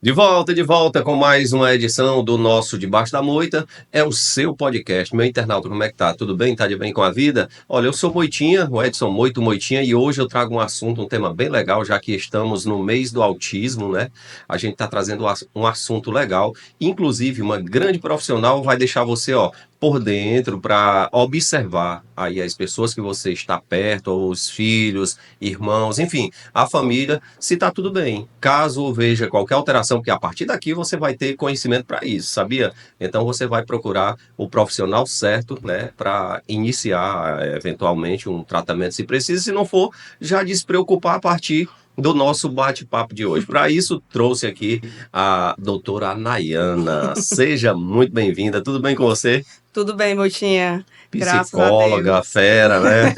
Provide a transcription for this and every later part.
De volta com mais uma edição do nosso Debaixo da Moita. É o seu podcast. Meu internauta, como é que tá? Tudo bem? Tá de bem com a vida? Olha, eu sou Moitinha, o Edson Moito Moitinha, e hoje eu trago um tema bem legal, já que estamos no mês do autismo, né? A gente tá trazendo um assunto legal. Inclusive, uma grande profissional vai deixar você, por dentro para observar aí as pessoas que você está perto, ou os filhos, irmãos, enfim, a família, se está tudo bem. Caso veja qualquer alteração, porque a partir daqui você vai ter conhecimento para isso, sabia? Então você vai procurar o profissional certo, né, para iniciar eventualmente um tratamento se precisa, se não for, já despreocupar a partir do nosso bate-papo de hoje. Para isso, trouxe aqui a doutora Nayana. Seja muito bem-vinda. Tudo bem com você? Tudo bem, Motinha. Graças a Psicóloga, Deus. fera, né?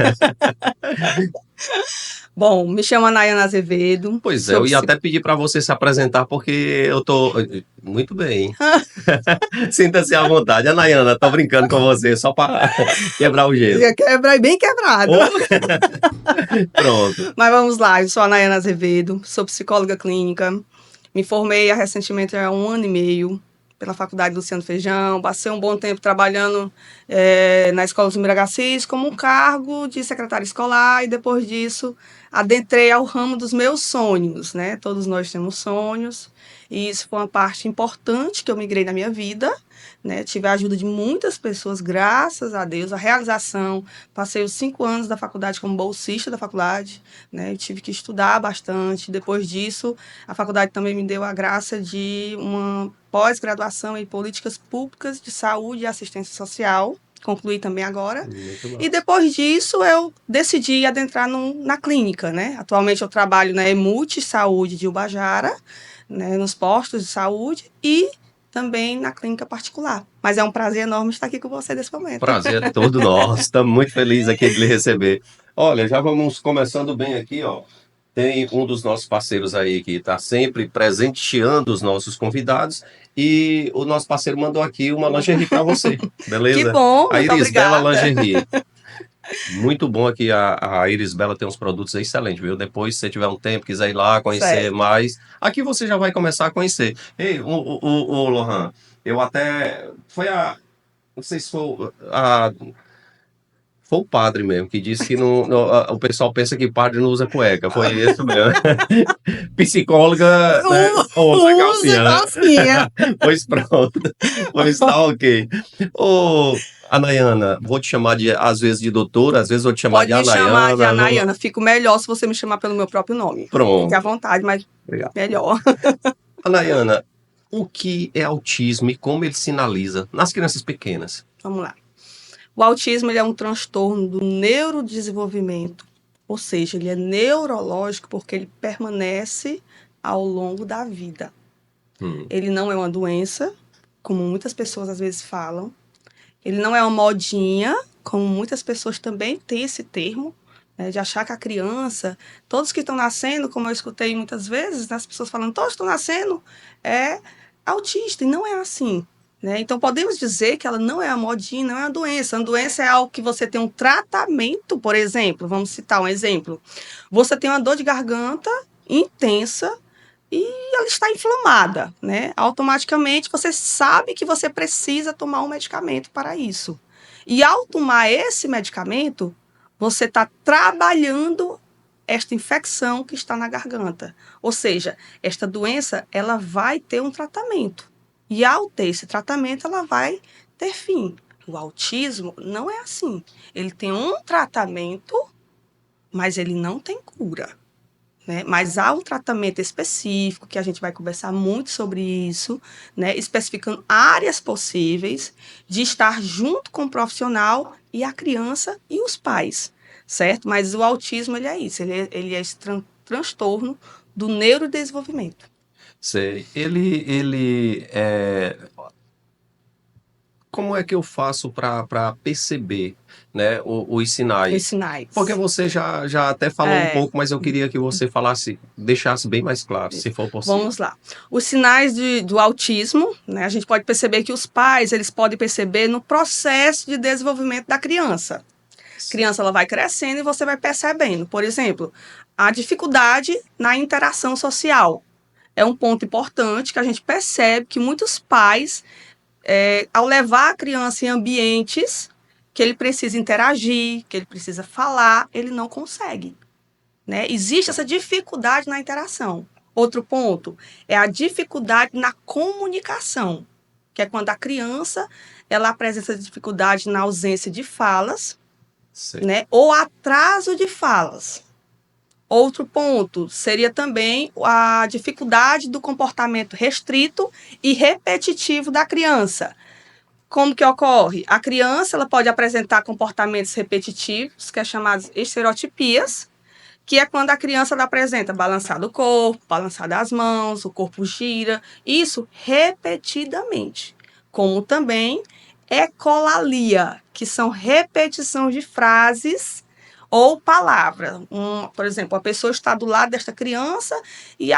Bom, me chamo Nayana Azevedo. Pois é, Sou eu ia psi... até pedir para você se apresentar, porque eu tô muito bem. Sinta-se à vontade. A Nayana, tô brincando com você, só para quebrar o gelo. Quebra bem quebrado. Pronto. Mas vamos lá, eu sou a Nayana Azevedo, sou psicóloga clínica. Me formei recentemente há 1 ano e meio pela Faculdade Luciano Feijão. Passei um bom tempo trabalhando na Escola Zumira Garcês como um cargo de secretária escolar e depois disso adentrei ao ramo dos meus sonhos, né? Todos nós temos sonhos e isso foi uma parte importante que eu migrei na minha vida, né? Tive a ajuda de muitas pessoas, graças a Deus, a realização. Passei os 5 anos da faculdade como bolsista da faculdade, né? Eu tive que estudar bastante. Depois disso, a faculdade também me deu a graça de uma pós-graduação em políticas públicas de saúde e assistência social. Concluí também agora. E depois disso, eu decidi adentrar na clínica, né? Atualmente eu trabalho na Emute Saúde de Ubajara, né? Nos postos de saúde e também na clínica particular. Mas é um prazer enorme estar aqui com você nesse momento. Prazer é todo nosso. Estamos muito felizes aqui de lhe receber. Olha, já vamos começando bem aqui, ó. Tem um dos nossos parceiros aí que está sempre presenteando os nossos convidados e o nosso parceiro mandou aqui uma lingerie para você, beleza? Que bom, A muito Iris Bela obrigada. Lingerie. Muito bom aqui, a Iris Bela tem uns produtos excelentes, viu? Depois, se você tiver um tempo, quiser ir lá conhecer Certo. mais, aqui você já vai começar a conhecer. Ei, o Lohan, eu até. Não sei se foi o padre mesmo que disse que o pessoal pensa que padre não usa cueca. Foi isso mesmo. Psicóloga, né, usa calcinha, né? Calcinha. Pois pronto. Pois tá ok. Ô, Anayana, vou te chamar às vezes de doutora, às vezes vou te chamar Pode de me chamar de Anayana. Anayana. Fico melhor se você me chamar pelo meu próprio nome. Fique Pronto. à vontade, mas Obrigado. melhor. Anayana, o que é autismo e como ele sinaliza nas crianças pequenas? Vamos lá. O autismo ele é um transtorno do neurodesenvolvimento, ou seja, ele é neurológico porque ele permanece ao longo da vida. Ele não é uma doença, como muitas pessoas às vezes falam. Ele não é uma modinha, como muitas pessoas também têm esse termo, né, de achar que a criança, todos que estão nascendo, como eu escutei muitas vezes, né, as pessoas falando, todos estão nascendo, é autista, e não é assim. Né? Então, podemos dizer que ela não é a modinha, não é uma doença. Uma doença é algo que você tem um tratamento, por exemplo, vamos citar um exemplo. Você tem uma dor de garganta intensa e ela está inflamada, né? Automaticamente você sabe que você precisa tomar um medicamento para isso. E ao tomar esse medicamento, você está trabalhando esta infecção que está na garganta. Ou seja, esta doença ela vai ter um tratamento. E ao ter esse tratamento, ela vai ter fim. O autismo não é assim. Ele tem um tratamento, mas ele não tem cura. Né? Mas há um tratamento específico, que a gente vai conversar muito sobre isso, né? Especificando áreas possíveis de estar junto com o profissional e a criança e os pais, certo? Mas o autismo, ele é isso, ele é esse transtorno do neurodesenvolvimento. Sei. Como é que eu faço para perceber, né, os sinais? Os sinais. Porque você já até falou um pouco, mas eu queria que você deixasse bem mais claro, se for possível. Vamos lá. Os sinais do autismo, né, a gente pode perceber que os pais eles podem perceber no processo de desenvolvimento da criança. A criança ela vai crescendo e você vai percebendo. Por exemplo, a dificuldade na interação social. é um ponto importante que a gente percebe que muitos pais, ao levar a criança em ambientes que ele precisa interagir, que ele precisa falar, ele não consegue, né? Existe essa dificuldade na interação. Outro ponto é a dificuldade na comunicação, que é quando a criança ela apresenta dificuldade na ausência de falas, né? Ou atraso de falas. Outro ponto seria também a dificuldade do comportamento restrito e repetitivo da criança. Como que ocorre? A criança ela pode apresentar comportamentos repetitivos, que é chamados estereotipias, que é quando a criança ela apresenta balançar do corpo, balançar das mãos, o corpo gira, isso repetidamente. Como também ecolalia, que são repetição de frases ou palavras. Por exemplo, a pessoa está do lado desta criança e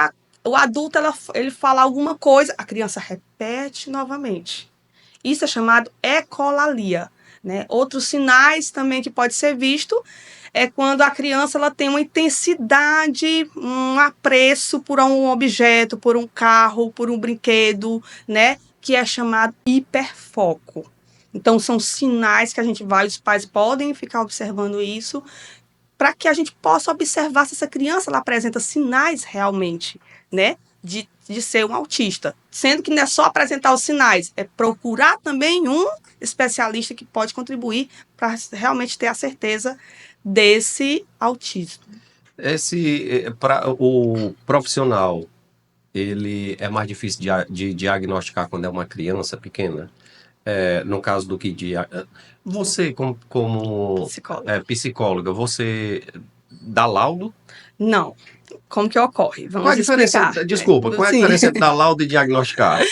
o adulto ele fala alguma coisa, a criança repete novamente. Isso é chamado ecolalia, né? Outros sinais também que pode ser visto é quando a criança ela tem uma intensidade, um apreço por um objeto, por um carro, por um brinquedo, né? Que é chamado hiperfoco. Então, são sinais que a gente vai, os pais podem ficar observando isso, para que a gente possa observar se essa criança ela apresenta sinais realmente, né? De ser um autista. Sendo que não é só apresentar os sinais, é procurar também um especialista que pode contribuir para realmente ter a certeza desse autismo. Para o profissional, ele é mais difícil de diagnosticar quando é uma criança pequena? No caso do que você como psicóloga, você dá laudo? Não. Como que ocorre? Qual a diferença? Desculpa, qual é a diferença entre dar laudo e diagnosticar?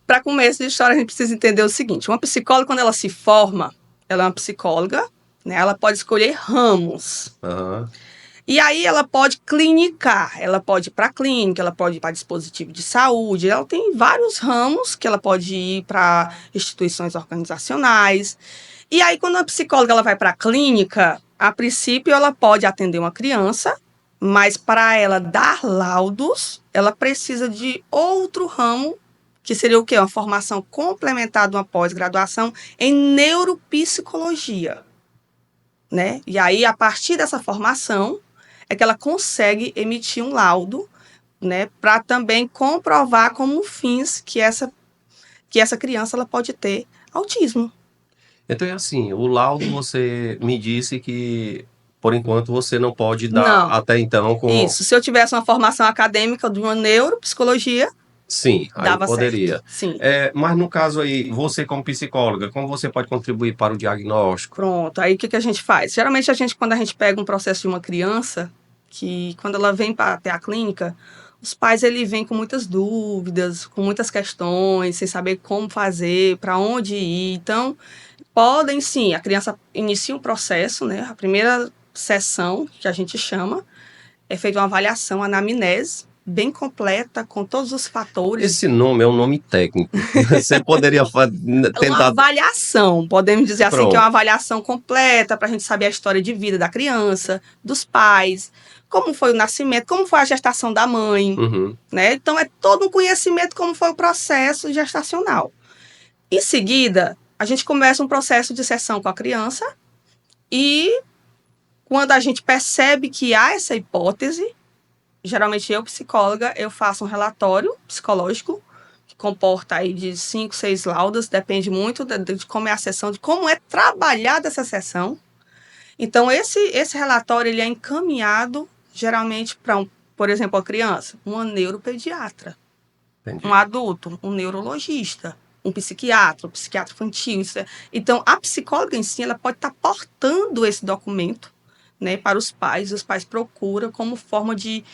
Para começo de história, a gente precisa entender o seguinte: uma psicóloga, quando ela se forma, ela é uma psicóloga, né? Ela pode escolher ramos. Uhum. E aí ela pode clinicar, ela pode ir para a clínica, ela pode ir para dispositivo de saúde, ela tem vários ramos que ela pode ir para instituições organizacionais. E aí, quando a psicóloga ela vai para a clínica, a princípio ela pode atender uma criança, mas para ela dar laudos, ela precisa de outro ramo, que seria o quê? Uma formação complementar de uma pós-graduação em neuropsicologia, né? E aí, a partir dessa formação, é que ela consegue emitir um laudo, né, para também comprovar como fins que essa criança ela pode ter autismo. Então é assim, o laudo você me disse que, por enquanto, você não pode dar Não. até então com... Isso, se eu tivesse uma formação acadêmica de uma neuropsicologia, sim, aí poderia. Certo. Sim. Mas no caso aí, você como psicóloga, como você pode contribuir para o diagnóstico? Pronto, aí o que a gente faz? Geralmente quando a gente pega um processo de uma criança, que quando ela vem para até a clínica, os pais ele vêm com muitas dúvidas, com muitas questões, sem saber como fazer, para onde ir. Então, podem sim, a criança inicia um processo, né? A primeira sessão, que a gente chama, é feita uma avaliação, anamnese, bem completa, com todos os fatores. Esse nome é um nome técnico. Você poderia tentar... Uma avaliação, podemos dizer assim, Pronto. que é uma avaliação completa para a gente saber a história de vida da criança, dos pais, como foi o nascimento, como foi a gestação da mãe, Uhum. né? Então, é todo um conhecimento como foi o processo gestacional. Em seguida, a gente começa um processo de sessão com a criança e quando a gente percebe que há essa hipótese, geralmente eu, psicóloga, eu faço um relatório psicológico que comporta aí de 5, 6 laudas, depende muito de como é a sessão, de como é trabalhada essa sessão. Então, esse relatório ele é encaminhado geralmente para, por exemplo, a criança, uma neuropediatra, Entendi. um adulto, um neurologista, um psiquiatra infantil. Então, a psicóloga em si, ela pode estar portando esse documento, né, para os pais procuram como forma de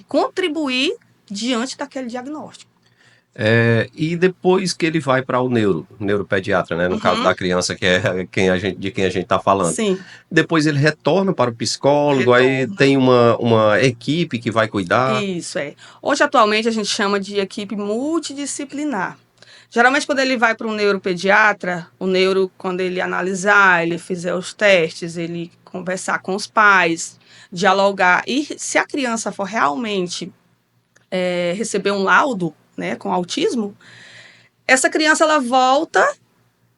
contribuir diante daquele diagnóstico. E depois que ele vai para o neuropediatra, né? No caso da criança, que é de quem a gente está falando. Sim. Depois ele retorna para o psicólogo, aí tem uma equipe que vai cuidar. Isso, é. Hoje, atualmente, a gente chama de equipe multidisciplinar. Geralmente, quando ele vai para um neuropediatra, o neuro, quando ele analisar, ele fizer os testes, ele conversar com os pais, dialogar. E se a criança for realmente receber um laudo, né, com autismo, essa criança ela volta,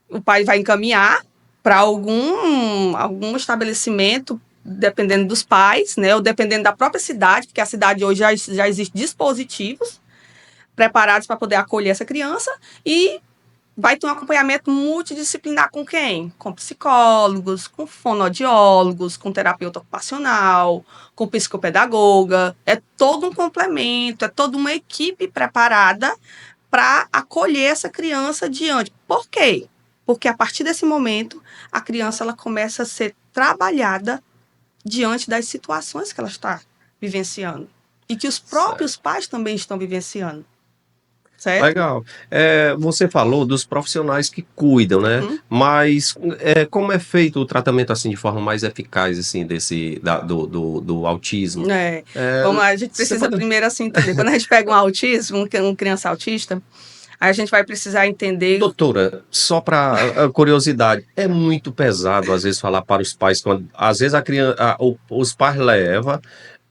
o pai vai encaminhar para algum estabelecimento, dependendo dos pais, né, ou dependendo da própria cidade, porque a cidade hoje já existem dispositivos preparados para poder acolher essa criança, e vai ter um acompanhamento multidisciplinar com quem? Com psicólogos, com fonoaudiólogos, com terapeuta ocupacional, com psicopedagoga. É todo um complemento, é toda uma equipe preparada para acolher essa criança diante. Por quê? Porque a partir desse momento, a criança ela começa a ser trabalhada diante das situações que ela está vivenciando. E que os próprios pais também estão vivenciando. Certo? Legal. Você falou dos profissionais que cuidam, né? Mas como é feito o tratamento assim de forma mais eficaz assim do autismo? Vamos lá, a gente precisa primeiro assim entender. Quando a gente pega um autismo, uma criança autista, aí a gente vai precisar entender. Doutora, só para curiosidade, é muito pesado às vezes falar para os pais quando às vezes a criança, os pais levam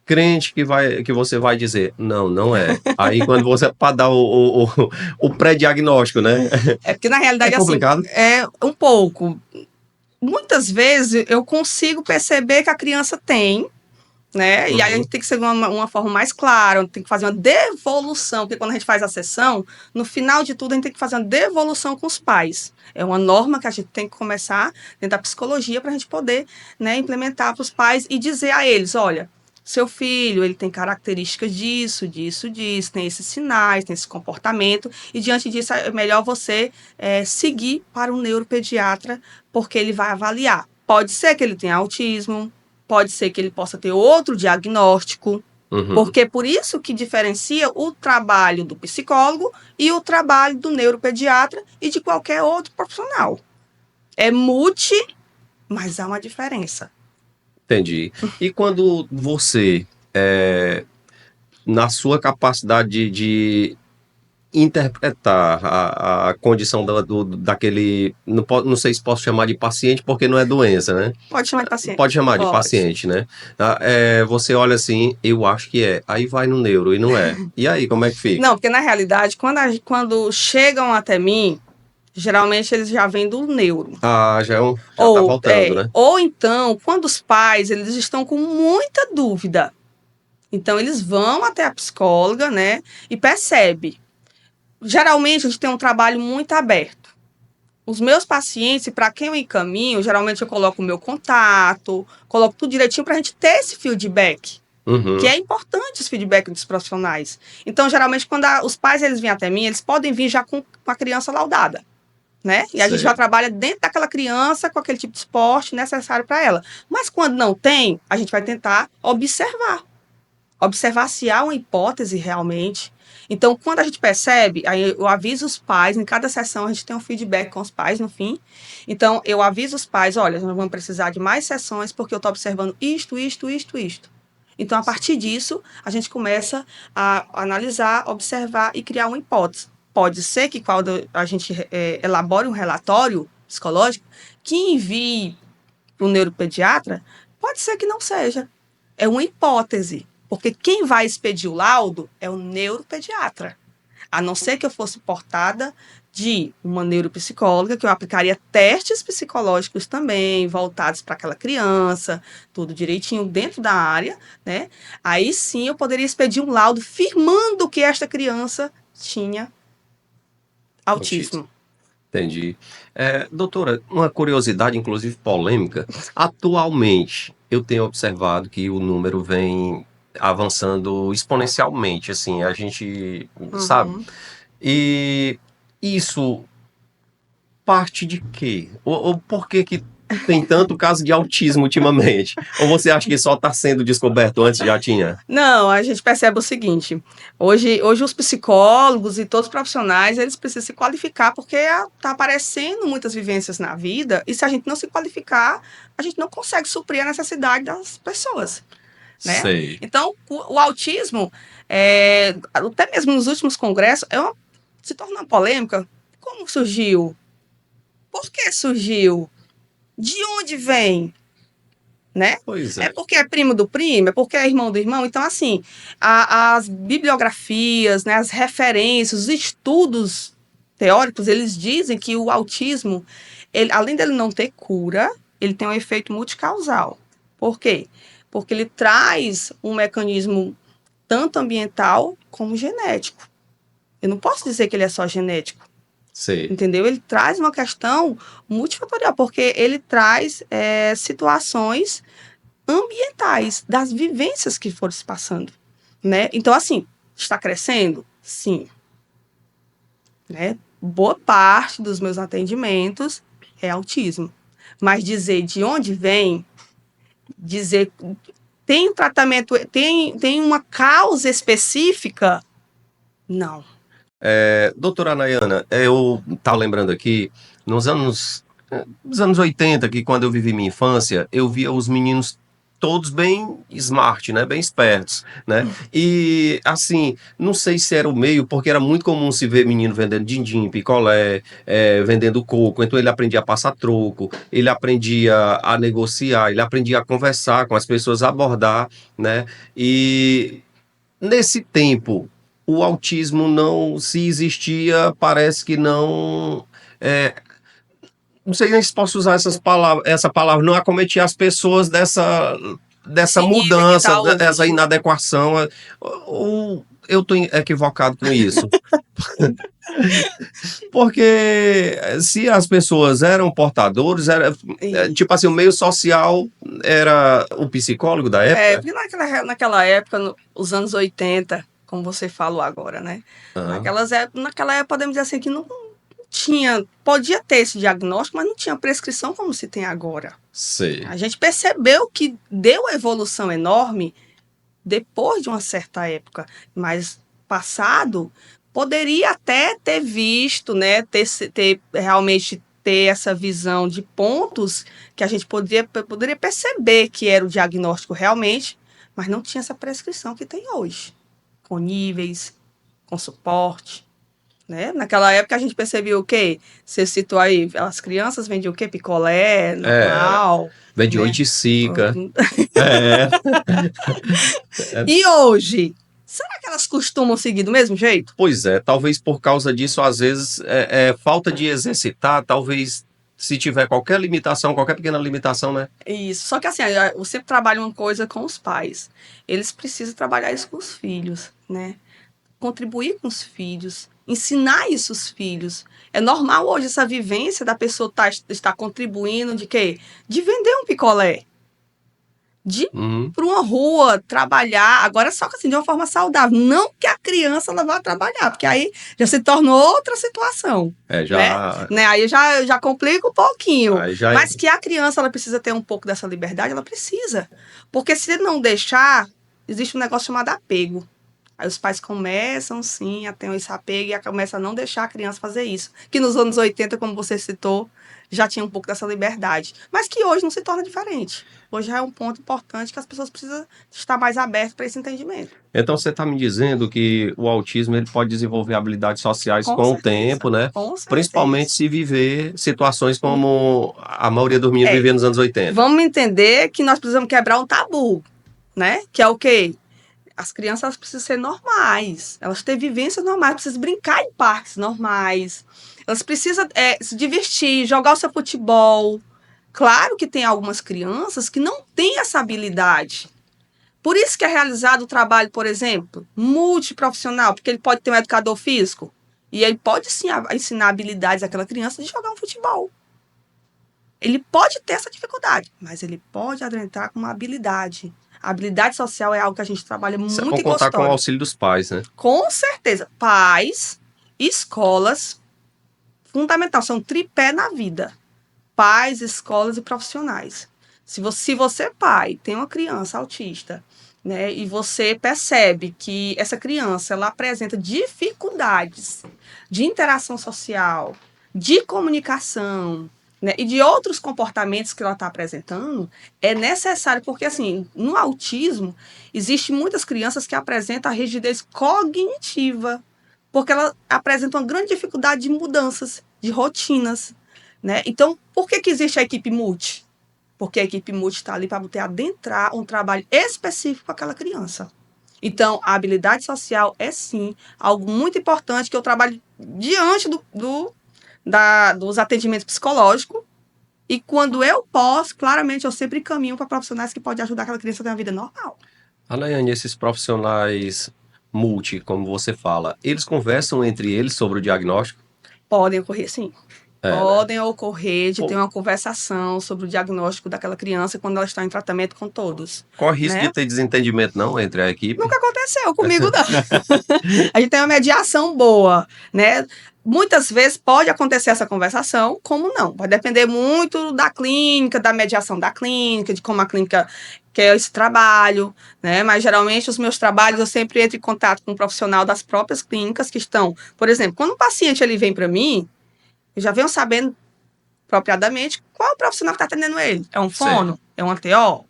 crente que você vai dizer, não é. Aí quando você, para dar o pré-diagnóstico, né? É porque na realidade é complicado. Assim, é um pouco. Muitas vezes eu consigo perceber que a criança tem, né? E aí a gente tem que ser uma forma mais clara, tem que fazer uma devolução, porque quando a gente faz a sessão, no final de tudo a gente tem que fazer uma devolução com os pais. É uma norma que a gente tem que começar dentro da psicologia para a gente poder, né, implementar para os pais e dizer a eles, olha, seu filho, ele tem características disso, tem esses sinais, tem esse comportamento, e diante disso é melhor você seguir para um neuropediatra, porque ele vai avaliar. Pode ser que ele tenha autismo, pode ser que ele possa ter outro diagnóstico, porque é por isso que diferencia o trabalho do psicólogo e o trabalho do neuropediatra e de qualquer outro profissional. É mas há uma diferença. Entendi. E quando você, na sua capacidade de interpretar a condição daquele, não sei se posso chamar de paciente, porque não é doença, né? Pode chamar de paciente. Pode chamar de paciente, né? Você olha assim, eu acho que é. Aí vai no neuro e não é. E aí, como é que fica? Não, porque na realidade, quando chegam até mim, geralmente eles já vêm do neuro. Já tá voltando, né? Ou então, quando os pais, eles estão com muita dúvida. Então, eles vão até a psicóloga, né? E percebe. Geralmente, a gente tem um trabalho muito aberto. Os meus pacientes, para quem eu encaminho, geralmente eu coloco o meu contato, coloco tudo direitinho para a gente ter esse feedback. Que é importante esse feedback dos profissionais. Então, geralmente, quando os pais eles vêm até mim, eles podem vir já com a criança laudada. Né? E a gente já trabalha dentro daquela criança com aquele tipo de esporte necessário para ela. Mas quando não tem, a gente vai tentar observar. Observar se há uma hipótese realmente. Então, quando a gente percebe, aí eu aviso os pais, em cada sessão a gente tem um feedback com os pais no fim. Então, eu aviso os pais, olha, nós vamos precisar de mais sessões porque eu estou observando isto. Então, a partir disso, a gente começa a analisar, observar e criar uma hipótese. Pode ser que quando a gente elabore um relatório psicológico, que envie para o neuropediatra, pode ser que não seja. É uma hipótese. Porque quem vai expedir o laudo é o neuropediatra. A não ser que eu fosse portada de uma neuropsicóloga, que eu aplicaria testes psicológicos também, voltados para aquela criança, tudo direitinho dentro da área, né? Aí sim eu poderia expedir um laudo firmando que esta criança tinha autismo. Entendi. Doutora, uma curiosidade, inclusive polêmica. Atualmente, eu tenho observado que o número vem avançando exponencialmente, assim, a gente sabe. E isso parte de quê? Ou por que tem tanto caso de autismo ultimamente? Ou você acha que só está sendo descoberto, antes já tinha? Não, a gente percebe o seguinte, hoje os psicólogos e todos os profissionais, eles precisam se qualificar porque está aparecendo muitas vivências na vida e se a gente não se qualificar, a gente não consegue suprir a necessidade das pessoas. Né? Sei. Então, o autismo, até mesmo nos últimos congressos, se torna uma polêmica. Como surgiu? Por que surgiu? De onde vem? né? Pois É é. porque é primo do primo, é porque é irmão do irmão. Então, assim, as bibliografias, né, as referências, os estudos teóricos, eles dizem que o autismo, ele, além dele não ter cura, ele tem um efeito multicausal. Por quê? Porque ele traz um mecanismo tanto ambiental como genético. Eu não posso dizer que ele é só genético. Sei. Entendeu? Ele traz uma questão multifatorial, porque ele traz situações ambientais, das vivências que foram se passando, né? Então, assim, está crescendo? Sim, né? Boa parte dos meus atendimentos é autismo. Mas dizer de onde vem, dizer tem um tratamento, tem uma causa específica? Não. Doutora Nayana, eu estava lembrando aqui, nos anos 80, que quando eu vivi minha infância, eu via os meninos todos bem smart, né? Bem espertos, né? E, assim, não sei se era o meio, porque era muito comum se ver menino vendendo din-din, picolé, vendendo coco, então ele aprendia a passar troco, ele aprendia a negociar, ele aprendia a conversar com as pessoas, a abordar, né? E nesse tempo, o autismo não, se existia, parece que não. é, não sei nem se posso usar essa palavra, não acometia as pessoas dessa Esse nível que mudança, está dessa hoje. inadequação. Ou eu estou equivocado com isso? Porque se as pessoas eram portadores, tipo assim, o meio social era o psicólogo da época? Porque naquela época, os anos 80, como você falou agora, né? Aham, Naquela época, podemos dizer assim, que não tinha, podia ter esse diagnóstico, mas não tinha prescrição como se tem agora. sei. A gente percebeu que deu evolução enorme depois de uma certa época, mas passado poderia até ter visto, né, ter realmente ter essa visão de pontos que a gente poderia perceber que era o diagnóstico realmente, mas não tinha essa prescrição que tem hoje, com níveis, com suporte, né? Naquela época a gente percebia o quê? Você citou aí, as crianças vendiam o quê? Picolé, É, normal, vem de né? oiticica. É, E hoje, será que elas costumam seguir do mesmo jeito? pois é, talvez por causa disso, às vezes, é falta de exercitar, talvez se tiver qualquer limitação, qualquer pequena limitação, né? Isso. Só que assim, eu sempre trabalho uma coisa com os pais. Eles precisam trabalhar isso com os filhos, né? Contribuir com os filhos, ensinar isso aos filhos. É normal hoje essa vivência da pessoa estar contribuindo de quê? De vender um picolé. De ir Uhum. para uma rua trabalhar, agora só que assim, de uma forma saudável. Não que a criança ela vá trabalhar, porque aí já se tornou outra situação, É, né? já, Aí já complica um pouquinho. aí já, Mas que a criança ela precisa ter um pouco dessa liberdade, ela precisa. Porque se não deixar, existe um negócio chamado apego. Aí os pais começam, sim, a ter esse apego e começam a não deixar a criança fazer isso. Que nos anos 80, como você citou, já tinha um pouco dessa liberdade. Mas que hoje não se torna diferente. Hoje já é um ponto importante que as pessoas precisam estar mais abertas para esse entendimento. Então você está me dizendo que o autismo ele pode desenvolver habilidades sociais Com com o certeza. tempo, né? Com Principalmente certeza. se viver situações como a maioria dos meninos É, vivia nos anos 80. vamos entender que nós precisamos quebrar um tabu, né? Que é o quê? As crianças elas precisam ser normais, elas têm vivências normais, precisam brincar em parques normais, elas precisam se divertir, jogar o seu futebol. Claro que tem algumas crianças que não têm essa habilidade. Por isso que é realizado o trabalho, por exemplo, multiprofissional, porque ele pode ter um educador físico e ele pode sim ensinar habilidades àquela criança de jogar um futebol. Ele pode ter essa dificuldade, mas ele pode adentrar com uma habilidade. A habilidade social é algo que a gente trabalha Isso é muito com em contar com o consultório. auxílio dos pais, né? Com certeza. Pais, escolas, fundamental, são tripé na vida. Pais, escolas e profissionais. Se você, pai, tem uma criança autista, né, e você percebe que essa criança ela apresenta dificuldades de interação social, de comunicação, né, e de outros comportamentos que ela está apresentando, é necessário, porque assim, no autismo, existe muitas crianças que apresentam a rigidez cognitiva, porque ela apresenta uma grande dificuldade de mudanças, de rotinas, né? Então, por que existe a equipe multi? Porque a equipe multi está ali para poder adentrar um trabalho específico com aquela criança. Então, a habilidade social é, sim, algo muito importante que eu trabalho diante dos atendimentos psicológicos. E quando eu posso, claramente, eu sempre caminho para profissionais que podem ajudar aquela criança a ter uma vida normal. Alaiane, esses profissionais multi, como você fala, eles conversam entre eles sobre o diagnóstico? Podem ocorrer, sim. É, né? Podem ocorrer de ter uma conversação sobre o diagnóstico daquela criança quando ela está em tratamento com todos, Corre risco de né? ter desentendimento, não, entre a equipe? Nunca aconteceu comigo, não. A gente tem uma mediação boa, né? Muitas vezes pode acontecer essa conversação, como não. Vai depender muito da clínica, da mediação da clínica, de como a clínica quer esse trabalho, né? Mas geralmente os meus trabalhos eu sempre entro em contato com um profissional das próprias clínicas que estão, por exemplo, quando um paciente ele vem para mim, eu já venho sabendo apropriadamente qual é o profissional que está atendendo ele. É um Sei. fono? É um TO?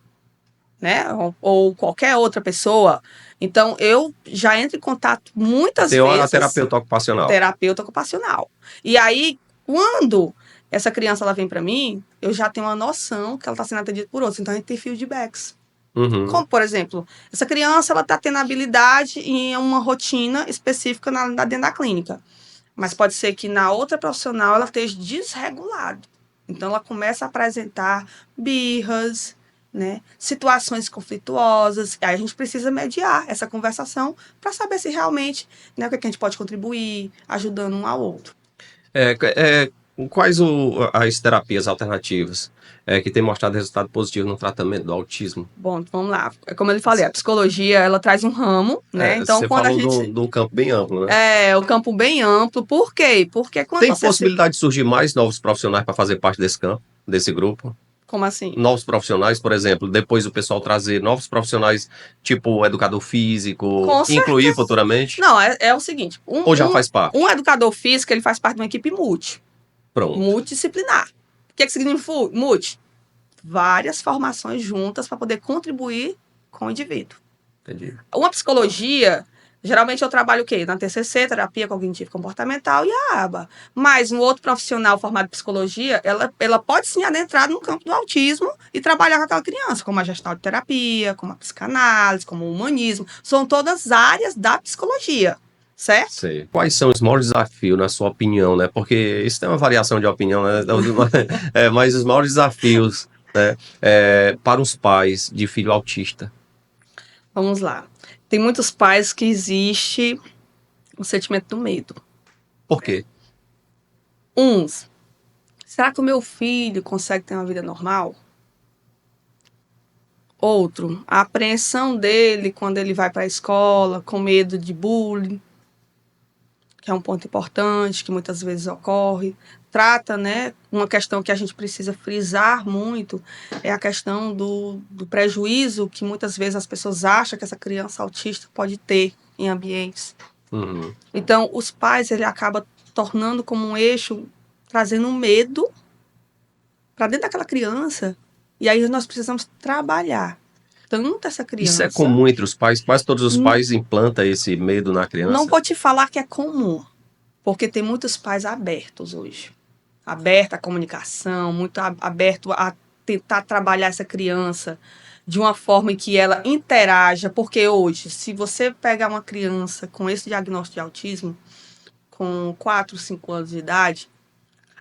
Né? Ou qualquer outra pessoa. Então, eu já entro em contato muitas Tem a vezes terapeuta ocupacional. terapeuta ocupacional. E aí, quando essa criança ela vem para mim, eu já tenho uma noção que ela está sendo atendida por outros. Então, a gente tem feedbacks. Uhum. Como, por exemplo, essa criança ela está tendo habilidade em uma rotina específica dentro da clínica. Mas pode ser que na outra profissional ela esteja desregulada. Então, ela começa a apresentar birras, né, situações conflituosas. Aí a gente precisa mediar essa conversação para saber se realmente, né, o que a gente pode contribuir, ajudando um ao outro. Quais as terapias alternativas que têm mostrado resultado positivo no tratamento do autismo? Bom, vamos lá. Como eu falei, a psicologia ela traz um ramo, né? Então, Você quando a falou gente. de um campo bem amplo, né? É, o campo bem amplo. Por quê? Porque quando Tem você se. possibilidade de surgir mais novos profissionais para fazer parte desse campo, desse grupo? Como assim? Novos profissionais, por exemplo, depois o pessoal trazer novos profissionais, tipo educador físico, Com incluir certeza. futuramente? Não, é o seguinte: Ou já faz parte? um educador físico ele faz parte de uma equipe Pronto, multidisciplinar. O que significa multi? Várias formações juntas para poder contribuir com o indivíduo. entendi. Uma psicologia, geralmente eu trabalho o quê? Na TCC, terapia cognitivo comportamental e a aba. Mas um outro profissional formado em psicologia, ela pode sim adentrar no campo do autismo e trabalhar com aquela criança, como a gestalterapia, como a psicanálise, como o humanismo. São todas áreas da psicologia. Certo? Sei. Quais são os maiores desafios, na sua opinião, né? Porque isso tem uma variação de opinião, né? Mas os maiores desafios, né? Para os pais de filho autista. Vamos lá. Tem muitos pais que existe o sentimento do medo. Por quê? Uns, será que o meu filho consegue ter uma vida normal? Outro, a apreensão dele quando ele vai para a escola, com medo de bullying, que é um ponto importante, que muitas vezes ocorre. Trata, né, uma questão que a gente precisa frisar muito, é a questão do prejuízo que muitas vezes as pessoas acham que essa criança autista pode ter em ambientes. Uhum. Então, os pais, ele acaba tornando como um eixo, trazendo um medo para dentro daquela criança. E aí nós precisamos trabalhar tanto essa criança. Isso é comum entre os pais? Quase todos os pais implantam esse medo na criança? Não vou te falar que é comum, porque tem muitos pais abertos hoje. Aberto à comunicação, muito aberto a tentar trabalhar essa criança de uma forma em que ela interaja, porque hoje, se você pegar uma criança com esse diagnóstico de autismo, com 4, 5 anos de idade,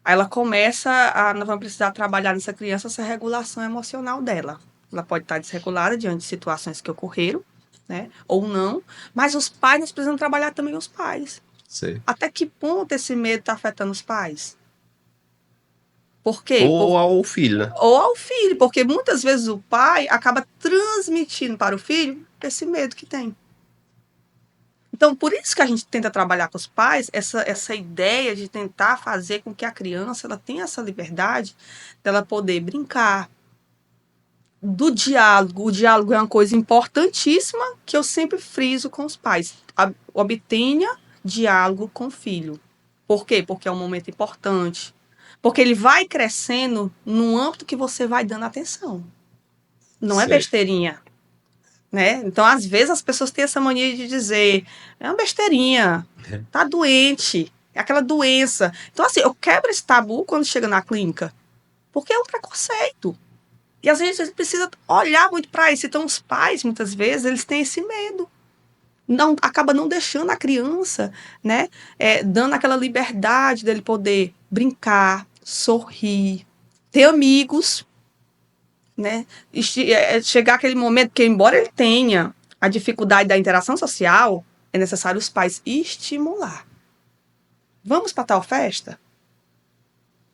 aí ela começa nós vamos precisar trabalhar nessa criança essa regulação emocional dela. Ela pode estar desregulada diante de situações que ocorreram, né? Ou não. Mas os pais, nós precisamos trabalhar também os pais. Sei. Até que ponto esse medo está afetando os pais? Por quê? Ou ao filho, né? Ou ao filho, porque muitas vezes o pai acaba transmitindo para o filho esse medo que tem. Então, por isso que a gente tenta trabalhar com os pais, essa ideia de tentar fazer com que a criança ela tenha essa liberdade dela poder brincar. Do diálogo. O diálogo é uma coisa importantíssima que eu sempre friso com os pais. Obtenha diálogo com o filho. Por quê? Porque é um momento importante. Porque ele vai crescendo num âmbito que você vai dando atenção. Não é besteirinha. Né? Então, às vezes, as pessoas têm essa mania de dizer é uma besteirinha, tá doente, é aquela doença. Então, assim, eu quebro esse tabu quando chega na clínica, porque é um preconceito. E às vezes a gente precisa olhar muito para isso. Então, os pais, muitas vezes, eles têm esse medo. Não, acaba não deixando a criança, né? Dando aquela liberdade dele poder brincar, sorrir, ter amigos, né? Chegar aquele momento que, embora ele tenha a dificuldade da interação social, é necessário os pais estimular. Vamos para tal festa?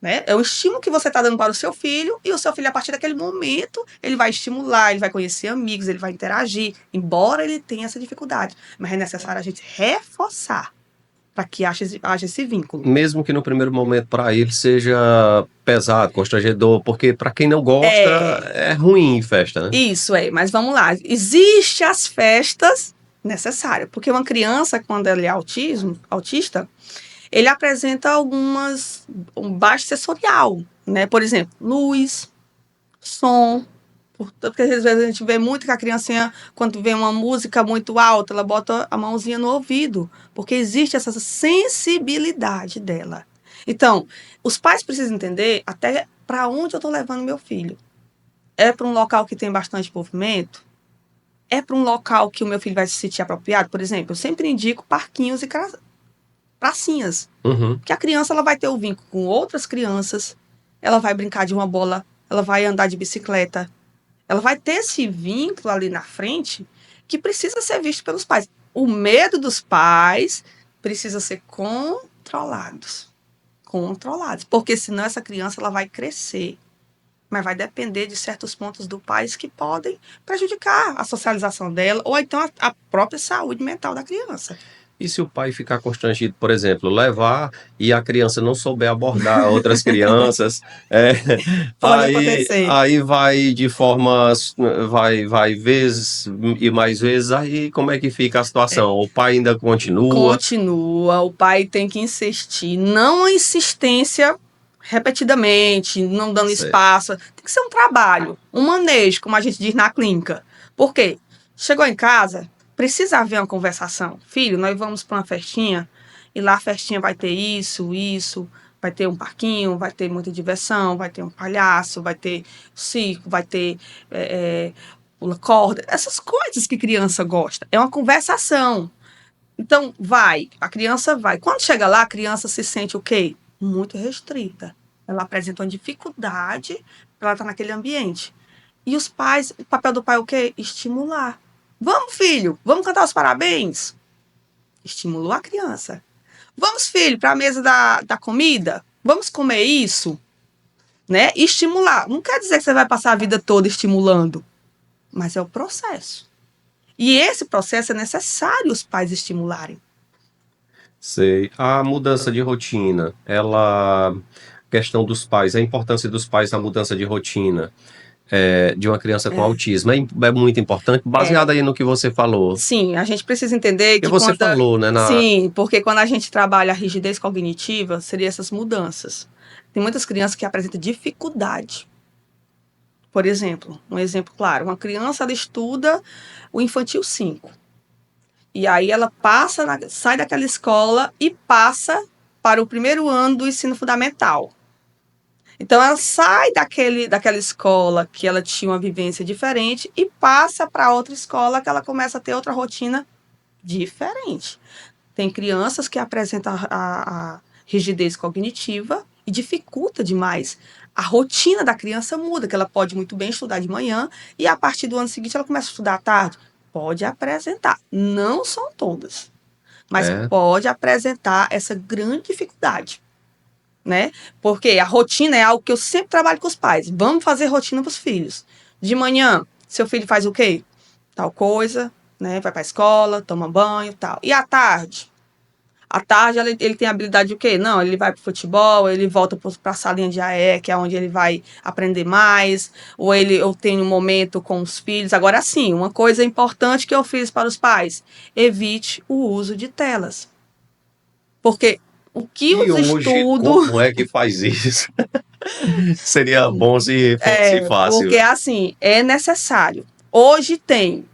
Né? É o estímulo que você está dando para o seu filho, e o seu filho, a partir daquele momento, ele vai estimular, ele vai conhecer amigos, ele vai interagir, embora ele tenha essa dificuldade. Mas é necessário a gente reforçar para que haja esse vínculo. Mesmo que no primeiro momento para ele seja pesado, constrangedor, porque para quem não gosta, é ruim em festa, né? Isso, mas vamos lá. Existem as festas necessárias, porque uma criança, quando ela é autista, ele apresenta um baixo sensorial, né? Por exemplo, luz, som. Porque às vezes a gente vê muito que a criancinha, quando vê uma música muito alta, ela bota a mãozinha no ouvido, porque existe essa sensibilidade dela. Então, os pais precisam entender até para onde eu estou levando meu filho. É para um local que tem bastante movimento? É para um local que o meu filho vai se sentir apropriado? Por exemplo, eu sempre indico parquinhos e pracinhas. Que a criança ela vai ter o vínculo com outras crianças, ela vai brincar de uma bola, ela vai andar de bicicleta, ela vai ter esse vínculo ali na frente que precisa ser visto pelos pais. O medo dos pais precisa ser controlados, porque senão essa criança ela vai crescer, mas vai depender de certos pontos do pais que podem prejudicar a socialização dela ou então a própria saúde mental da criança. E se o pai ficar constrangido, por exemplo, levar e a criança não souber abordar outras crianças, Pode acontecer. aí vai de forma, vai vezes e mais vezes, aí como é que fica a situação? O pai ainda continua? Continua, o pai tem que insistir, não a insistência repetidamente, não dando espaço, tem que ser um trabalho, um manejo, como a gente diz na clínica. Por quê? Chegou em casa, precisa haver uma conversação. Filho, nós vamos para uma festinha e lá a festinha vai ter isso, vai ter um parquinho, vai ter muita diversão, vai ter um palhaço, vai ter circo, vai ter pula corda, essas coisas que criança gosta. É uma conversação. Então, a criança vai. Quando chega lá, a criança se sente o quê? Muito restrita. Ela apresenta uma dificuldade para ela estar naquele ambiente. E os pais, o papel do pai é o quê? Estimular. Vamos, filho, vamos cantar os parabéns? Estimulou a criança. Vamos, filho, para a mesa da comida? Vamos comer isso? Né? Estimular. Não quer dizer que você vai passar a vida toda estimulando, mas é o processo. E esse processo é necessário os pais estimularem. Sei. A mudança de rotina, questão dos pais, a importância dos pais na mudança de rotina de uma criança com autismo é muito importante, baseado aí no que você falou. Sim, a gente precisa entender que você falou, né? Sim, porque quando a gente trabalha a rigidez cognitiva, seriam essas mudanças. Tem muitas crianças que apresentam dificuldade. Por exemplo, um exemplo claro, uma criança ela estuda o infantil 5. E aí ela sai daquela escola e passa para o primeiro ano do ensino fundamental. Então ela sai daquela escola que ela tinha uma vivência diferente e passa para outra escola que ela começa a ter outra rotina diferente. Tem crianças que apresentam a rigidez cognitiva e dificulta demais. A rotina da criança muda, que ela pode muito bem estudar de manhã e a partir do ano seguinte ela começa a estudar à tarde. Pode apresentar. Não são todas, mas pode apresentar essa grande dificuldade. Né? Porque a rotina é algo que eu sempre trabalho com os pais. Vamos fazer rotina para os filhos. De manhã, seu filho faz o quê? Tal coisa, né? Vai para a escola, toma banho, tal. E à tarde? À tarde ele tem habilidade de o quê? Não, ele vai para o futebol, ele volta para a salinha de AE, que é onde ele vai aprender mais, ou eu tenho um momento com os filhos. Agora sim, uma coisa importante que eu fiz para os pais, evite o uso de telas. Porque o que os estudos... Como é que faz isso? Seria bom se fosse fácil. Porque assim, é necessário. Hoje tem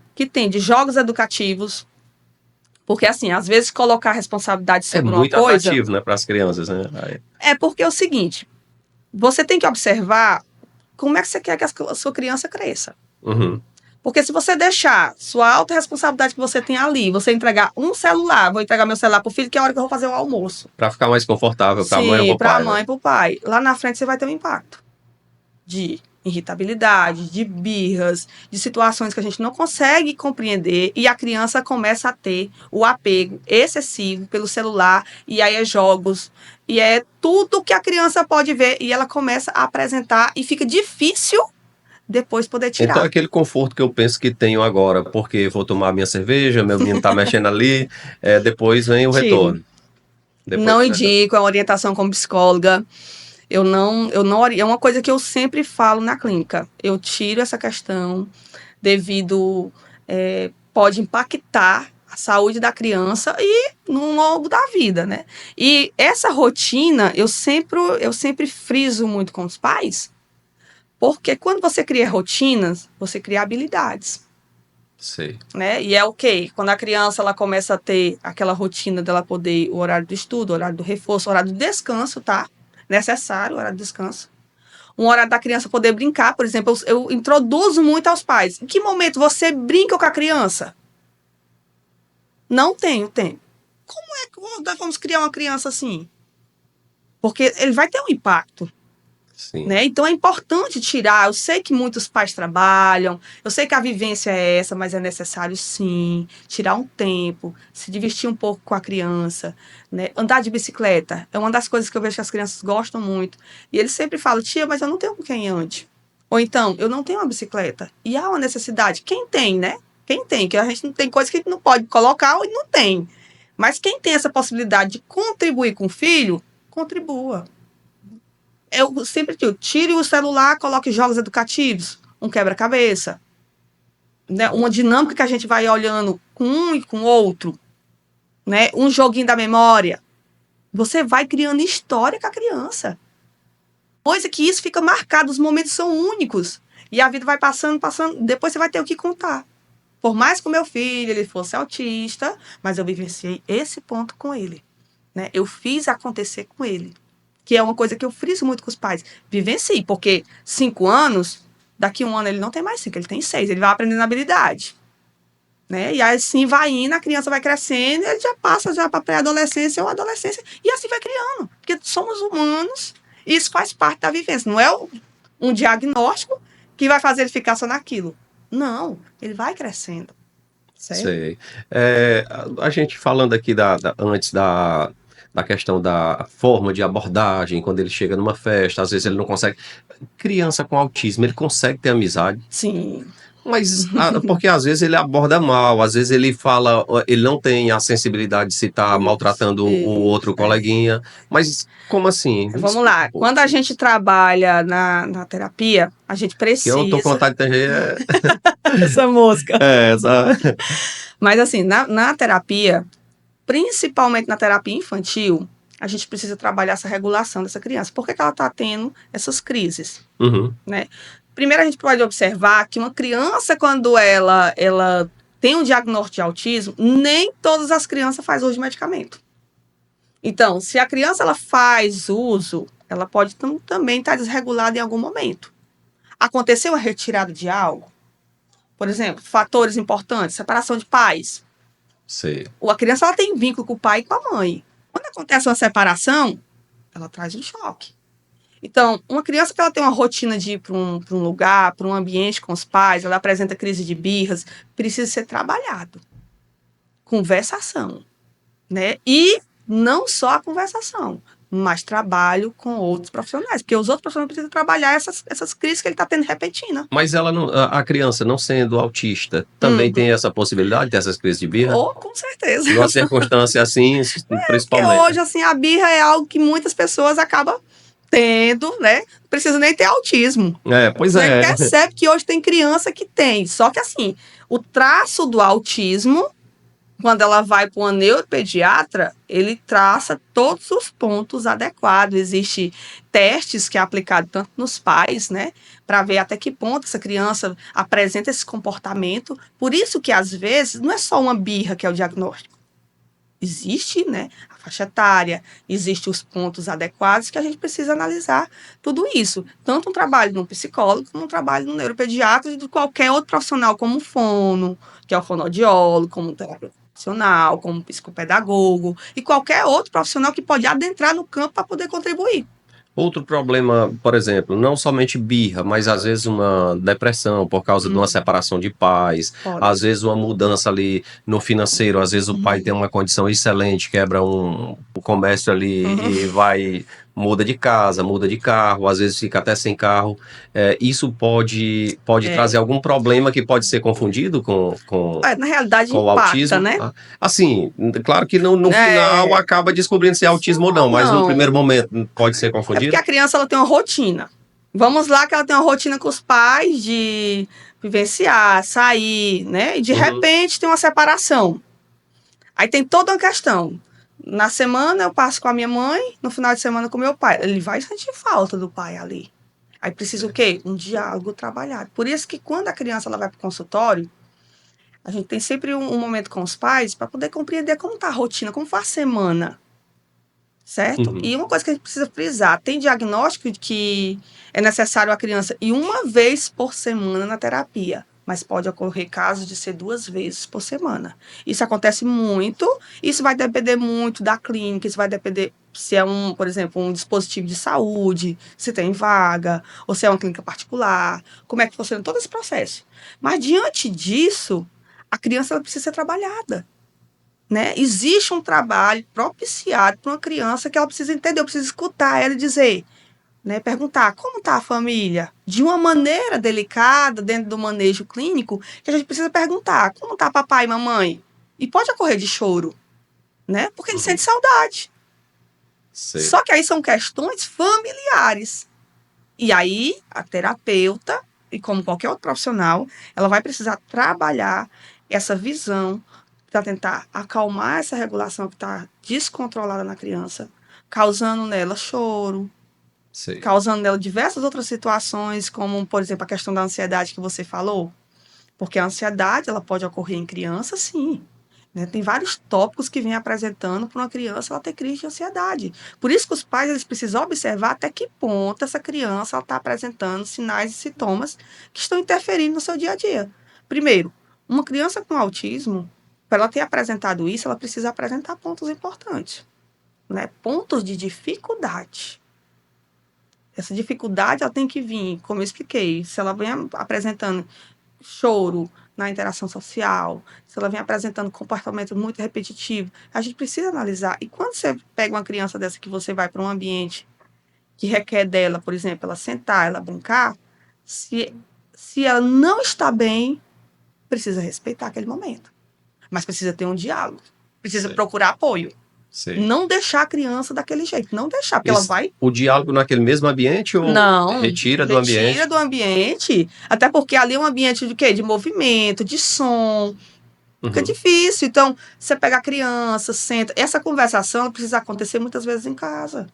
de jogos educativos, porque assim, às vezes colocar a responsabilidade sobre uma coisa... É muito atrativo, né, para as crianças, né? É porque é o seguinte, você tem que observar como é que você quer que a sua criança cresça? Uhum. Porque se você deixar sua alta responsabilidade que você tem ali, você entregar um celular, vou entregar meu celular pro filho, que é a hora que eu vou fazer o almoço. Para ficar mais confortável para a mãe ou Sim, para o pra pai, né? mãe e pro pai. Lá na frente você vai ter um impacto de irritabilidade, de birras, de situações que a gente não consegue compreender e a criança começa a ter o apego excessivo pelo celular e aí é jogos e é tudo que a criança pode ver e ela começa a apresentar e fica difícil depois poder Então, tirar. aquele conforto que eu penso que tenho agora, porque vou tomar minha cerveja, meu menino tá mexendo ali, depois vem o Tiro. retorno. Depois Não vem o retorno. indico a orientação como psicóloga. É uma coisa que eu sempre falo na clínica. Eu tiro essa questão devido pode impactar a saúde da criança e no longo da vida, né? E essa rotina eu sempre friso muito com os pais, porque quando você cria rotinas, você cria habilidades. Sei. Né? E é o quê? Quando a criança ela começa a ter aquela rotina dela poder o horário do estudo, o horário do reforço, o horário do descanso, tá? Necessário, o horário do descanso. Um horário da criança poder brincar, por exemplo, eu introduzo muito aos pais. Em que momento você brinca com a criança? Não tenho tempo. Como é que nós vamos criar uma criança assim? Porque ele vai ter um impacto. Sim. Né? Então é importante tirar. Eu sei que muitos pais trabalham, eu sei que a vivência é essa, mas é necessário sim tirar um tempo, se divertir um pouco com a criança, né? Andar de bicicleta é uma das coisas que eu vejo que as crianças gostam muito. E eles sempre falam, tia, mas eu não tenho com quem ande. Ou então, eu não tenho uma bicicleta. E há uma necessidade. Quem tem, né? Quem tem, que a gente não tem coisa que a gente não pode colocar ou não tem. Mas quem tem essa possibilidade de contribuir com o filho, contribua. Eu sempre digo, tire o celular, coloque jogos educativos, um quebra-cabeça, né? Uma dinâmica que a gente vai olhando com um e com o outro, né? Um joguinho da memória. Você vai criando história com a criança. Coisa que isso fica marcado, os momentos são únicos. E a vida vai passando, passando, depois você vai ter o que contar. Por mais que o meu filho ele fosse autista, mas eu vivenciei esse ponto com ele, né? Eu fiz acontecer com ele. Que é uma coisa que eu friso muito com os pais. Vivencie, porque 5 anos, daqui 1 ano ele não tem mais 5, ele tem 6, ele vai aprendendo habilidade. Né? E assim vai indo, a criança vai crescendo, ele já passa já para pré-adolescência ou adolescência, e assim vai criando. Porque somos humanos, e isso faz parte da vivência. Não é um diagnóstico que vai fazer ele ficar só naquilo. Não, ele vai crescendo. Certo? Sei. A gente falando aqui antes da questão da forma de abordagem, quando ele chega numa festa, às vezes ele não consegue. Criança com autismo, ele consegue ter amizade, Sim. mas porque às vezes ele aborda mal, às vezes ele fala, ele não tem a sensibilidade de se estar maltratando o outro coleguinha, mas como assim? Vamos lá. Quando a gente trabalha na terapia, a gente Que eu tô com precisa. vontade de ter. Essa mosca. Essa. Mas assim, na terapia, principalmente na terapia infantil, a gente precisa trabalhar essa regulação dessa criança. Por que ela está tendo essas crises? Uhum. Né? Primeiro, a gente pode observar que uma criança, quando ela tem um diagnóstico de autismo, nem todas as crianças fazem uso de medicamento. Então, se a criança ela faz uso, ela pode também estar desregulada em algum momento. Aconteceu a retirada de algo? Por exemplo, fatores importantes, separação de pais. Sei. A criança ela tem vínculo com o pai e com a mãe. Quando acontece uma separação, ela traz um choque. Então, uma criança que ela tem uma rotina de ir para um lugar, para um ambiente com os pais, ela apresenta crise de birras, precisa ser trabalhado. Conversação, né? E não só a conversação, mas trabalho com outros profissionais, porque os outros profissionais precisam trabalhar essas crises que ele está tendo repetindo. Mas ela não, a criança não sendo autista também tem essa possibilidade dessas crises de birra? Oh, com certeza. Numa circunstância assim, Porque principalmente. hoje, assim, a birra é algo que muitas pessoas acabam tendo, né? Não precisa nem ter autismo. Pois Você é. percebe que hoje tem criança que tem. Só que, assim, o traço do autismo, quando ela vai para uma neuropediatra, ele traça todos os pontos adequados. Existem testes que é aplicado tanto nos pais, né? Para ver até que ponto essa criança apresenta esse comportamento. Por isso que, às vezes, não é só uma birra que é o diagnóstico. existe, né, a faixa etária, existem os pontos adequados que a gente precisa analisar tudo isso. Tanto um trabalho de um psicólogo, como um trabalho de um neuropediatra e de qualquer outro profissional, como o fono, que é o fonoaudiólogo, como um terapeuta profissional, como um psicopedagogo, e qualquer outro profissional que pode adentrar no campo para poder contribuir. Outro problema, por exemplo, não somente birra, mas às vezes uma depressão por causa de uma separação de pais, às Pode. vezes uma mudança ali no financeiro, às vezes o pai tem uma condição excelente, quebra o comércio ali e muda de casa, muda de carro, às vezes fica até sem carro. Isso pode É. trazer algum problema que pode ser confundido Na realidade, com o impacta, autismo, né? tá? Assim, claro que no final É, acaba descobrindo se é autismo ou não, mas no não. primeiro momento pode ser É porque confundido? a criança ela tem uma rotina. Vamos lá que ela tem uma rotina com os pais de vivenciar, sair, né? E de Uhum. repente tem uma separação. Aí tem toda uma questão. Na semana eu passo com a minha mãe, no final de semana com meu pai. Ele vai sentir falta do pai ali. Aí precisa o quê? Um diálogo trabalhado. Por isso que quando a criança ela vai para o consultório, a gente tem sempre um momento com os pais para poder compreender como está a rotina, como foi a semana. Certo? Uhum. E uma coisa que a gente precisa frisar, tem diagnóstico de que é necessário a criança ir uma vez por semana na terapia, mas pode ocorrer casos de ser 2 vezes por semana. Isso acontece muito, isso vai depender muito da clínica, isso vai depender se é por exemplo, um dispositivo de saúde, se tem vaga, ou se é uma clínica particular, como é que funciona todo esse processo. Mas diante disso, a criança ela precisa ser trabalhada. Né? Existe um trabalho propiciado para uma criança que ela precisa entender, eu preciso escutar ela e dizer, né? Perguntar como está a família, de uma maneira delicada, dentro do manejo clínico, que a gente precisa perguntar como está papai e mamãe. E pode ocorrer de choro, né? Porque ele Uhum. sente saudade. Sei. Só que aí são questões familiares. E aí a terapeuta, e como qualquer outro profissional, ela vai precisar trabalhar essa visão para tentar acalmar essa regulação que está descontrolada na criança, causando nela choro, Sei. causando nela diversas outras situações, como, por exemplo, a questão da ansiedade que você falou. Porque a ansiedade ela pode ocorrer em criança, sim. Né? Tem vários tópicos que vêm apresentando para uma criança ela ter crise de ansiedade. Por isso que os pais eles precisam observar até que ponto essa criança está apresentando sinais e sintomas que estão interferindo no seu dia a dia. Primeiro, uma criança com autismo, para ela ter apresentado isso, ela precisa apresentar pontos importantes. Né? Pontos de dificuldade. Essa dificuldade ela tem que vir, como eu expliquei, se ela vem apresentando choro na interação social, se ela vem apresentando comportamento muito repetitivo, a gente precisa analisar. E quando você pega uma criança dessa que você vai para um ambiente que requer dela, por exemplo, ela sentar, ela brincar, se ela não está bem, precisa respeitar aquele momento. Mas precisa ter um diálogo, precisa Sei. procurar apoio. Sei. Não deixar a criança daquele jeito, não deixar, porque ela vai. O diálogo naquele mesmo ambiente ou Não, retira do retira ambiente? do ambiente, até porque ali é um ambiente de quê? De movimento, de som. Fica Uhum. difícil. Então, você pega a criança, senta. Essa conversação precisa acontecer muitas vezes em casa.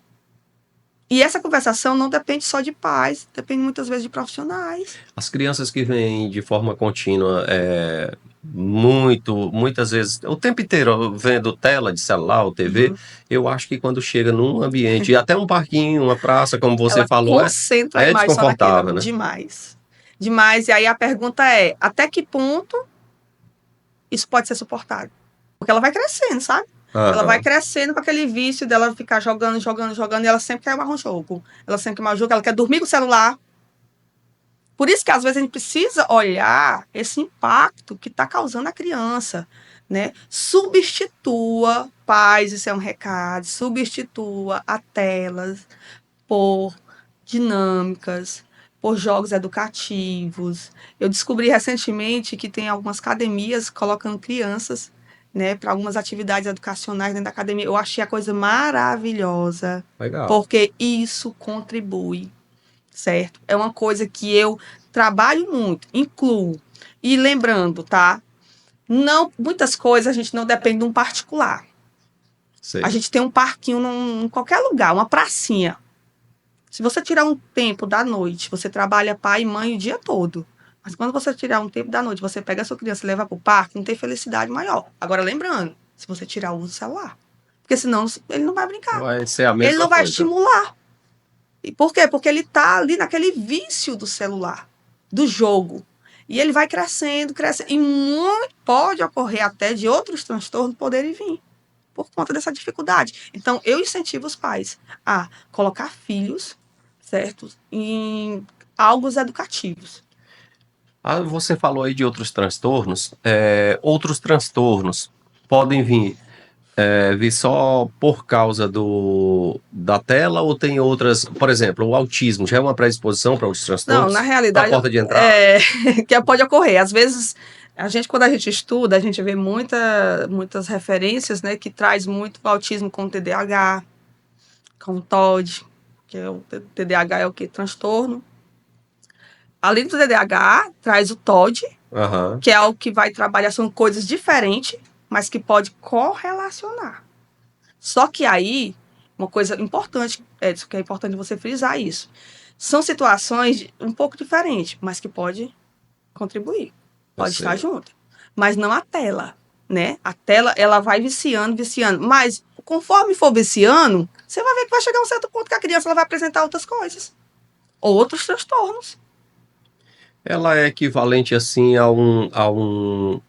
E essa conversação não depende só de pais, depende muitas vezes de profissionais. As crianças que vêm de forma contínua, muitas vezes, o tempo inteiro vendo tela de celular ou TV, eu acho que quando chega num ambiente, e até um parquinho, uma praça, como você Ela falou, concentra aí é demais só naquilo. desconfortável, né? Demais. Demais. E aí a pergunta é: até que ponto isso pode ser suportado? Porque ela vai crescendo, sabe? Ela vai Aham. crescendo com aquele vício dela ficar jogando, jogando, jogando, e ela sempre quer mais um jogo. Ela sempre quer mais um jogo, ela quer dormir com o celular. Por isso que às vezes a gente precisa olhar esse impacto que está causando a criança, né? Substitua, pais, isso é um recado, substitua a telas por dinâmicas, por jogos educativos. Eu descobri recentemente que tem algumas academias colocando crianças, né, para algumas atividades educacionais dentro da academia. Eu achei a coisa maravilhosa, Legal. porque isso contribui, certo? É uma coisa que eu trabalho muito, incluo. E lembrando, tá? Não, muitas coisas a gente não depende de um particular. A Sei. gente tem um parquinho em qualquer lugar, uma pracinha. Se você tirar um tempo da noite, você trabalha pai e mãe o dia todo. Mas quando você tirar um tempo da noite, você pega a sua criança e leva para o parque, não tem felicidade maior. Agora, lembrando, se você tirar o uso do celular. Porque senão ele não vai brincar. Vai ser a mesma Ele não vai coisa. estimular. E por quê? Porque ele está ali naquele vício do celular, do jogo. E ele vai crescendo, crescendo. E muito pode ocorrer até de outros transtornos poderem vir por conta dessa dificuldade. Então, eu incentivo os pais a colocar filhos, certo, em algo educativos. Você falou aí de outros transtornos. Outros transtornos podem vir só por causa da tela ou tem outras? Por exemplo, o autismo já é uma predisposição para outros Não, na transtornos? Da realidade, porta de entrada? que pode ocorrer. Às vezes, quando a gente estuda, a gente vê muitas referências, né, que traz muito o autismo com o TDAH, com o TOD, que é o TDAH é o quê? Transtorno. Além do TDAH, traz o TOD, Aham. que é algo que vai trabalhar, são coisas diferentes, mas que pode correlacionar. Só que aí, uma coisa importante, Edson, que é importante você frisar isso, são situações um pouco diferentes, mas que pode contribuir, pode estar junto. Mas não a tela, né? A tela, ela vai viciando, mas conforme for viciando, você vai ver que vai chegar um certo ponto que a criança ela vai apresentar outras coisas, outros transtornos. Ela é equivalente assim a um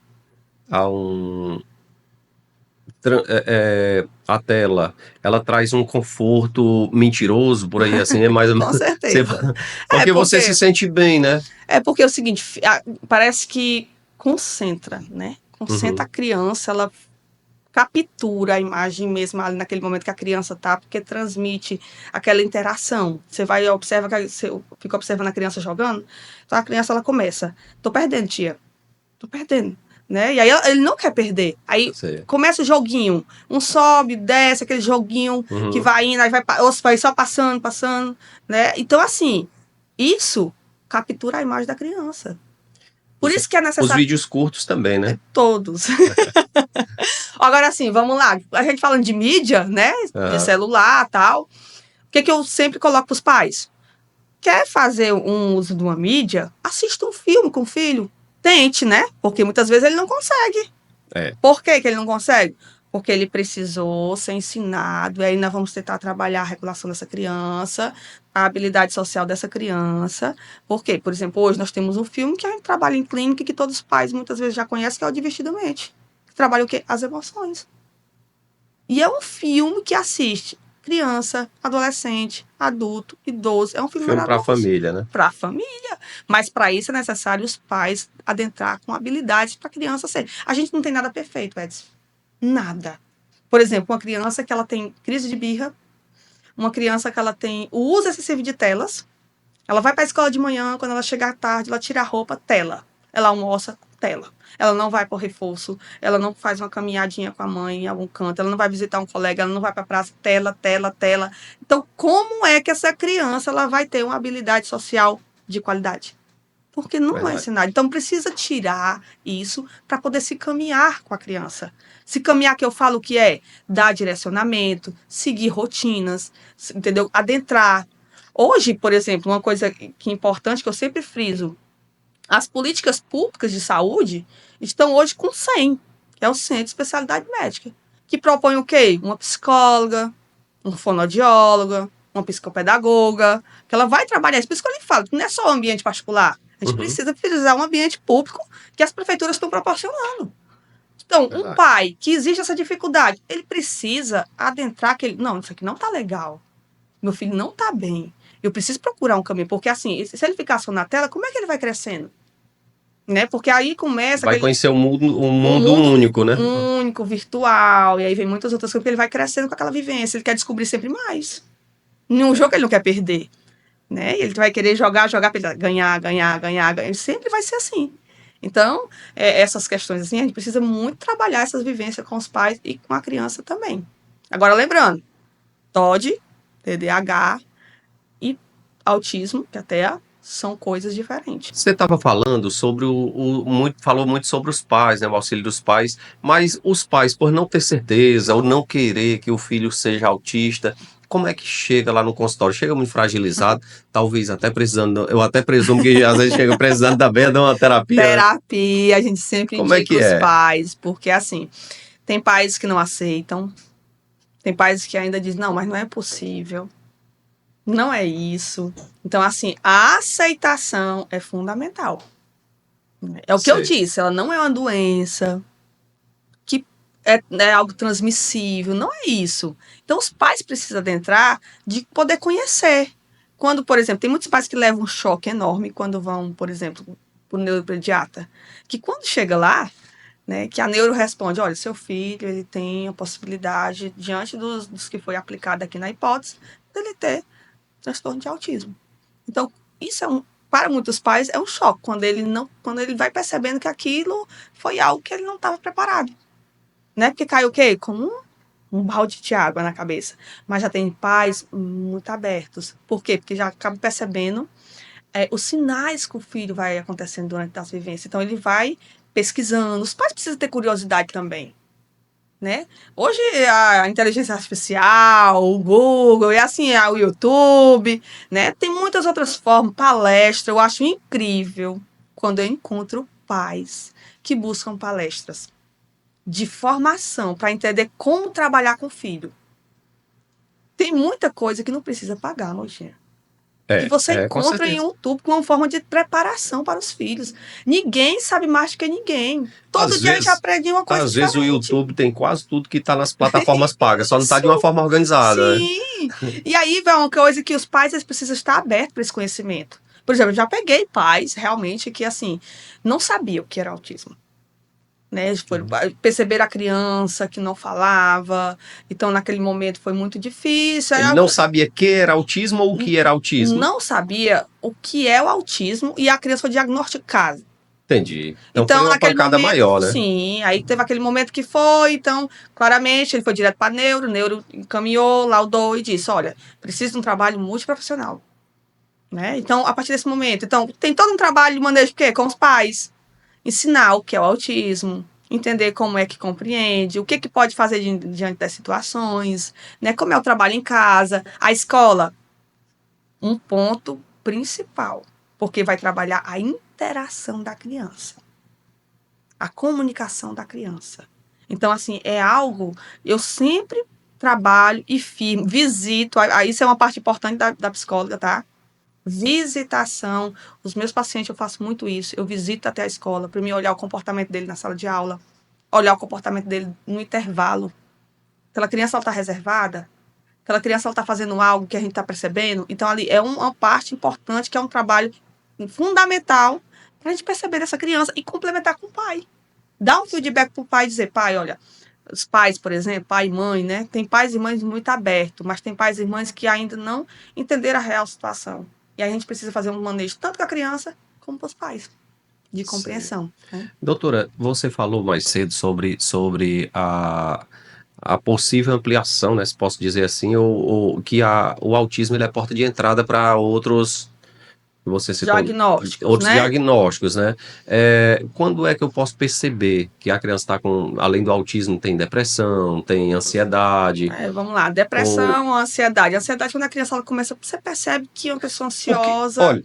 a tela, ela traz um conforto mentiroso por aí, assim, é mais ou Com menos. certeza. Porque você se sente bem, né? É porque é o seguinte, parece que concentra, né? Concentra a criança, ela captura a imagem mesmo ali naquele momento que a criança tá, porque transmite aquela interação. Você vai observa, você fica observando a criança jogando, então a criança ela começa, tô perdendo, tia, tô perdendo, né? E aí ele não quer perder. Aí começa o joguinho, um sobe, desce, aquele joguinho que vai indo, aí vai só passando, né? Então assim, isso captura a imagem da criança. Por isso que é necessário. Os vídeos curtos também, né? Todos. Agora, assim, vamos lá. A gente falando de mídia, né? De celular e tal. O que eu sempre coloco para os pais? Quer fazer um uso de uma mídia? Assista um filme com o filho. Tente, né? Porque muitas vezes ele não consegue. Por que ele não consegue? Porque ele precisou ser ensinado. E aí nós vamos tentar trabalhar a regulação dessa criança, a habilidade social dessa criança. Por quê? Por exemplo, hoje nós temos um filme que a gente trabalha em clínica que todos os pais muitas vezes já conhecem, que é o Divertidamente. Que trabalha o quê? As emoções. E é um filme que assiste criança, adolescente, adulto, idoso. É um filme para a família, né? Para a família. Mas para isso é necessário os pais adentrar com habilidades para a criança ser. A gente não tem nada perfeito, Edson. Nada. Por exemplo, uma criança que ela tem crise de birra, uma criança que ela tem o uso excessivo de telas, ela vai para a escola de manhã, quando ela chegar à tarde, ela tira a roupa, tela. Ela almoça, tela. Ela não vai para o reforço, ela não faz uma caminhadinha com a mãe em algum canto, ela não vai visitar um colega, ela não vai para a praça, tela. Então, como é que essa criança ela vai ter uma habilidade social de qualidade? Porque não é ensinado. Então, precisa tirar isso para poder se caminhar com a criança. Se caminhar, que eu falo que é dar direcionamento, seguir rotinas, entendeu? Adentrar. Hoje, por exemplo, uma coisa que é importante, que eu sempre friso, as políticas públicas de saúde estão hoje com o CEM, que é o Centro de Especialidade Médica, que propõe o quê? Uma psicóloga, uma fonoaudióloga, uma psicopedagoga, que ela vai trabalhar isso. Por isso que eu lhe falo, que não é só o ambiente particular. A gente precisa utilizar um ambiente público que as prefeituras estão proporcionando. Então, um pai que existe essa dificuldade, ele precisa adentrar aquele... Não, isso aqui não está legal. Meu filho não está bem. Eu preciso procurar um caminho. Porque, assim, se ele ficar só na tela, como é que ele vai crescendo? Né? Porque aí começa... Vai conhecer um mundo único, né? Único, virtual. E aí vem muitas outras coisas, porque ele vai crescendo com aquela vivência. Ele quer descobrir sempre mais. Nenhum jogo ele não quer perder. Né? Ele vai querer jogar, ganhar. Ele sempre vai ser assim. Então, essas questões assim, a gente precisa muito trabalhar essas vivências com os pais e com a criança também. Agora, lembrando, TOD, TDAH e autismo, que até são coisas diferentes. Você estava falando sobre falou muito sobre os pais, né, o auxílio dos pais, mas os pais, por não ter certeza ou não querer que o filho seja autista, como é que chega lá no consultório? Chega muito fragilizado, talvez até precisando, eu até presumo que às vezes chega precisando também de uma terapia. Terapia, né? A gente sempre indica os pais, porque assim, Tem pais que não aceitam. Tem pais que ainda dizem, não, mas não é possível. Não é isso. Então, assim, a aceitação é fundamental. É o que eu Sei. disse, ela não é uma doença que é algo transmissível, não é isso. Então, os pais precisam adentrar de poder conhecer. Quando, por exemplo, tem muitos pais que levam um choque enorme quando vão, por exemplo, para o neuropediatra, que quando chega lá, né, que a neuro responde, olha, seu filho, ele tem a possibilidade, diante dos que foi aplicado aqui na hipótese, dele ter transtorno de autismo. Então, isso para muitos pais é um choque quando ele vai percebendo que aquilo foi algo que ele não estava preparado, né? Porque caiu o quê? Como um balde de água na cabeça. Mas já tem pais muito abertos. Por quê? Porque já acaba percebendo os sinais que o filho vai acontecendo durante as vivências. Então, ele vai pesquisando. Os pais precisam ter curiosidade também. Né? Hoje a inteligência artificial, o Google, e assim, o YouTube, né? Tem muitas outras formas, palestra. Eu acho incrível quando eu encontro pais que buscam palestras de formação para entender como trabalhar com o filho. Tem muita coisa que não precisa pagar, Motinha. Que você Com encontra em certeza. YouTube como uma forma de preparação para os filhos. Ninguém sabe mais do que ninguém. Todo Às dia a gente vezes, aprende uma coisa às vezes o diferente. YouTube tem quase tudo que está nas plataformas pagas, só não está de uma Isso, forma organizada, né? sim. E aí vai uma coisa que os pais eles precisam estar abertos para esse conhecimento. Por exemplo, eu já peguei pais realmente que assim não sabiam o que era autismo. Né? Perceberam a criança que não falava, então naquele momento foi muito difícil. Ele não sabia que era autismo ou o que era autismo. Não sabia o que é o autismo e a criança foi diagnosticada. Entendi. Então foi Então, uma naquele pancada momento, maior, né? sim, aí teve aquele momento que foi, então, claramente, ele foi direto para neuro encaminhou, laudou e disse, olha, preciso de um trabalho multiprofissional, né? Então, a partir desse momento, então, tem todo um trabalho de manejo, o quê? Com os pais, ensinar o que é o autismo, entender como é que compreende, o que que pode fazer diante das situações, né? Como é o trabalho em casa, a escola, um ponto principal, porque vai trabalhar a interação da criança, a comunicação da criança. Então, assim, é algo, eu sempre trabalho e firmo, visito, isso é uma parte importante da psicóloga, tá? Visitação, os meus pacientes eu faço muito isso, eu visito até a escola para me olhar o comportamento dele na sala de aula, olhar o comportamento dele no intervalo. Aquela criança está reservada, aquela criança está fazendo algo que a gente está percebendo, então ali é uma parte importante que é um trabalho fundamental para a gente perceber essa criança e complementar com o pai. Dar um feedback para o pai e dizer, pai, olha, os pais, por exemplo, pai e mãe, né? Tem pais e mães muito abertos, mas tem pais e mães que ainda não entenderam a real situação. E aí a gente precisa fazer um manejo tanto com a criança como com os pais, de compreensão. Né? Doutora, você falou mais cedo sobre a possível ampliação, né, se posso dizer assim, ou que o autismo ele é porta de entrada para outros. Você citou Diagnósticos, outros né? diagnósticos, né? Quando é que eu posso perceber que a criança está com, além do autismo, tem depressão, tem ansiedade? Vamos lá, Ou depressão, ansiedade. Ansiedade, quando a criança ela começa, você percebe que é uma pessoa porque, ansiosa. olha,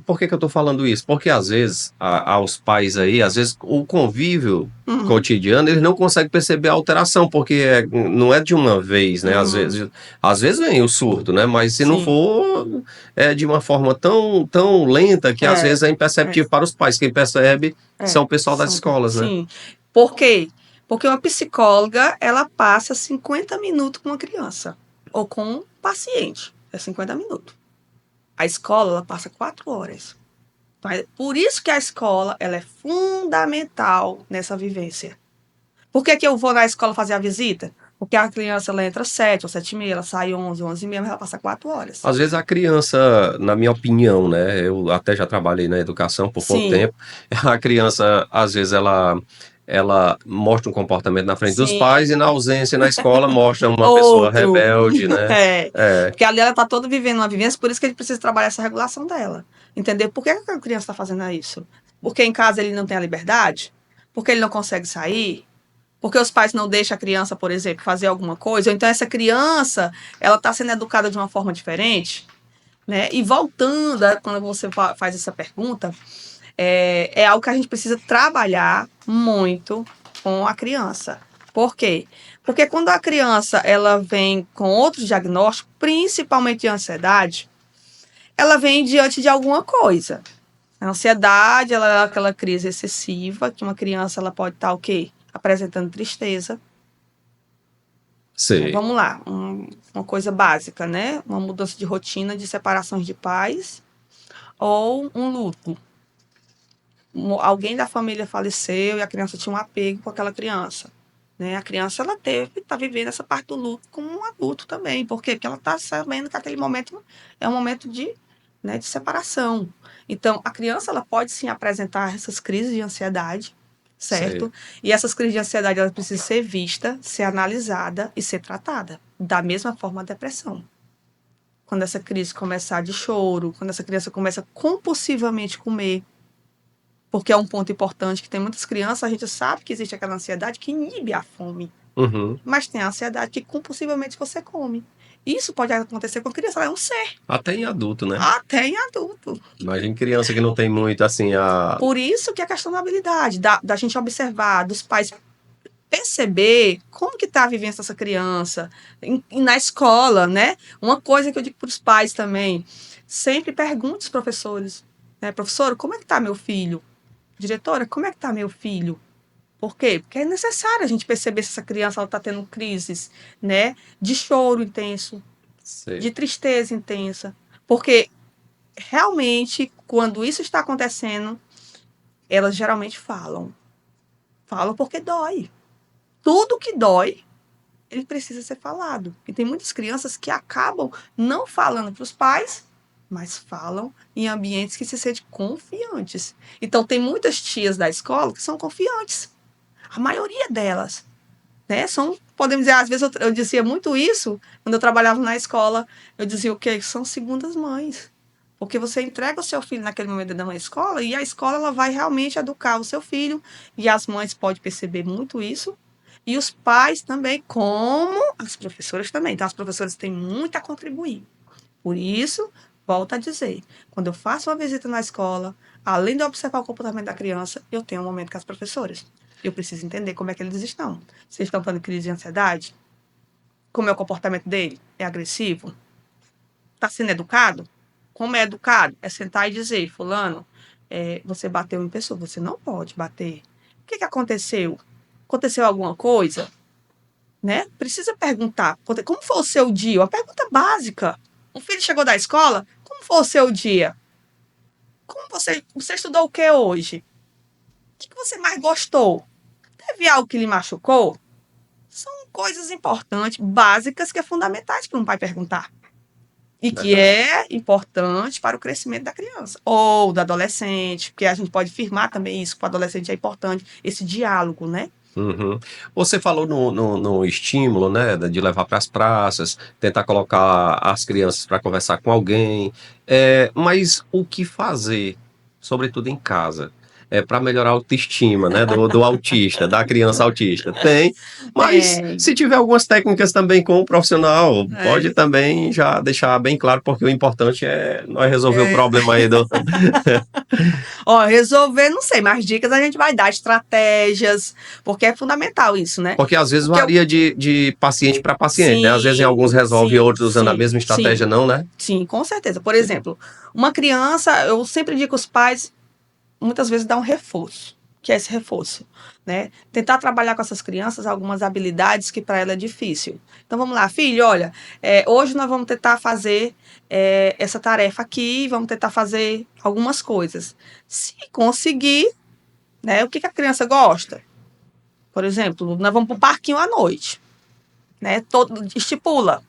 por que que eu estou falando isso? Porque às vezes aos pais aí, às vezes o convívio Uhum, cotidiano, eles não conseguem perceber a alteração, porque não é de uma vez, né? uhum, Às vezes vem o surto, né? Mas se não sim, for de uma forma tão lenta que às é, vezes é é, imperceptível para os pais. Quem percebe são o pessoal das escolas, né? sim. Por quê? Porque uma psicóloga, ela passa 50 minutos com uma criança ou com um paciente. É 50 minutos. A escola, ela passa 4 horas. Por isso que a escola, ela é fundamental nessa vivência. Por que que eu vou na escola fazer a visita? Porque a criança, ela entra às 7 ou 7h30, ela sai 11, 11h30, mas ela passa 4 horas. Às vezes a criança, na minha opinião, né? Eu até já trabalhei na educação por pouco Sim, tempo. A criança, às vezes, ela mostra um comportamento na frente dos pais sim. e na ausência na escola mostra uma pessoa Outro. rebelde, né? É. É, Porque ali ela está toda vivendo uma vivência, por isso que a gente precisa trabalhar essa regulação dela. Entender por que a criança está fazendo isso? Porque em casa ele não tem a liberdade? Porque ele não consegue sair? Porque os pais não deixam a criança, por exemplo, fazer alguma coisa? Ou então essa criança, ela está sendo educada de uma forma diferente? Né? E voltando, quando você faz essa pergunta, é algo que a gente precisa trabalhar muito com a criança. Por quê? Porque quando a criança ela vem com outro diagnóstico, principalmente de ansiedade, ela vem diante de alguma coisa. A ansiedade, ela é aquela crise excessiva, que uma criança ela pode estar o quê? Apresentando tristeza. Sei. Vamos lá, uma coisa básica, né? Uma mudança de rotina de separações de pais ou um luto. Alguém da família faleceu e a criança tinha um apego com aquela criança. Né? A criança ela está vivendo essa parte do luto como um adulto também. Por quê? Porque ela está sabendo que aquele momento é um momento de, né, de separação. Então, a criança ela pode sim apresentar essas crises de ansiedade, certo? Sei. E essas crises de ansiedade elas precisam ser vista, ser analisada e ser tratada. Da mesma forma a depressão. Quando essa crise começar de choro, quando essa criança começa compulsivamente a comer, porque é um ponto importante que tem muitas crianças, a gente sabe que existe aquela ansiedade que inibe a fome. Uhum. Mas tem a ansiedade que compulsivamente você come. Isso pode acontecer com a criança, ela é um ser. Até em adulto, né? Até em adulto. Imagina criança que não tem muito, assim, a... Por isso que a questão da habilidade, da gente observar, dos pais perceber como que está a vivência dessa criança na escola, né? Uma coisa que eu digo para os pais também, sempre pergunte aos professores, né? Professor, como é que está meu filho? Diretora, como é que está meu filho? Por quê? Porque é necessário a gente perceber se essa criança está tendo crises, né? De choro intenso, Sei. de tristeza intensa. Porque realmente, quando isso está acontecendo, elas geralmente falam. Falam porque dói. Tudo que dói, ele precisa ser falado. E tem muitas crianças que acabam não falando para os pais, mas falam em ambientes que se sentem confiantes. Então, tem muitas tias da escola que são confiantes. A maioria delas. Né? Podemos dizer, às vezes eu dizia muito isso, quando eu trabalhava na escola, eu dizia o quê? São segundas mães. Porque você entrega o seu filho naquele momento dentro da escola e a escola ela vai realmente educar o seu filho e as mães podem perceber muito isso e os pais também, como as professoras também. Então, as professoras têm muito a contribuir. Por isso, volto a dizer, quando eu faço uma visita na escola, além de observar o comportamento da criança, eu tenho um momento com as professoras. Eu preciso entender como é que eles estão. Se estão tendo crise de ansiedade? Como é o comportamento dele? É agressivo? Está sendo educado? Como é educado? É sentar e dizer, fulano, você bateu em pessoa, você não pode bater. O que aconteceu? Aconteceu alguma coisa? Né? Precisa perguntar. Como foi o seu dia? Uma pergunta básica. Um filho chegou da escola, como foi o seu dia? Como você estudou o que hoje? O que você mais gostou? Teve algo que lhe machucou? São coisas importantes, básicas, que é fundamentais para um pai perguntar. E que é importante para o crescimento da criança. Ou do adolescente, porque a gente pode afirmar também isso, que o adolescente é importante, esse diálogo, né? Uhum. Você falou no estímulo, né, de levar para as praças, tentar colocar as crianças para conversar com alguém, mas o que fazer, sobretudo em casa, para melhorar a autoestima, né, do autista, da criança autista? Tem, mas se tiver algumas técnicas também com o profissional, pode também já deixar bem claro, porque o importante é nós resolver o problema aí do... Ó, resolver, não sei, mas dicas a gente vai dar, estratégias, porque é fundamental isso, né? Porque às vezes varia de paciente para paciente, sim, né? Às vezes em alguns resolve, outros usando a mesma estratégia, não, né? Sim, com certeza. Por exemplo, uma criança, eu sempre digo que os pais, muitas vezes, dão um reforço, que é esse reforço, né? Tentar trabalhar com essas crianças algumas habilidades que para ela é difícil. Então, vamos lá, filho, olha, hoje nós vamos tentar fazer essa tarefa aqui, vamos tentar fazer algumas coisas. Se conseguir, né? O que a criança gosta? Por exemplo, nós vamos para o parquinho à noite, né? Estipula,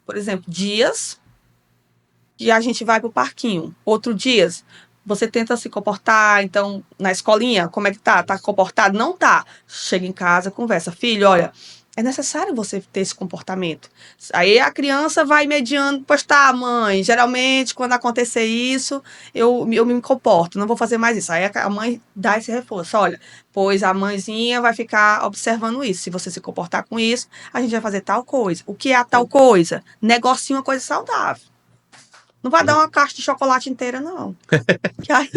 por exemplo, dias que a gente vai para o parquinho. Outro dias, você tenta se comportar, então, na escolinha, como é que tá? Tá comportado? Não tá. Chega em casa, conversa. Filho, olha, é necessário você ter esse comportamento. Aí a criança vai mediando, pois tá, mãe, geralmente quando acontecer isso, eu me comporto, não vou fazer mais isso. Aí a mãe dá esse reforço, olha, pois a mãezinha vai ficar observando isso. Se você se comportar com isso, a gente vai fazer tal coisa. O que é a tal coisa? Negocinho, uma coisa saudável. Não vai dar uma caixa de chocolate inteira, não. Que aí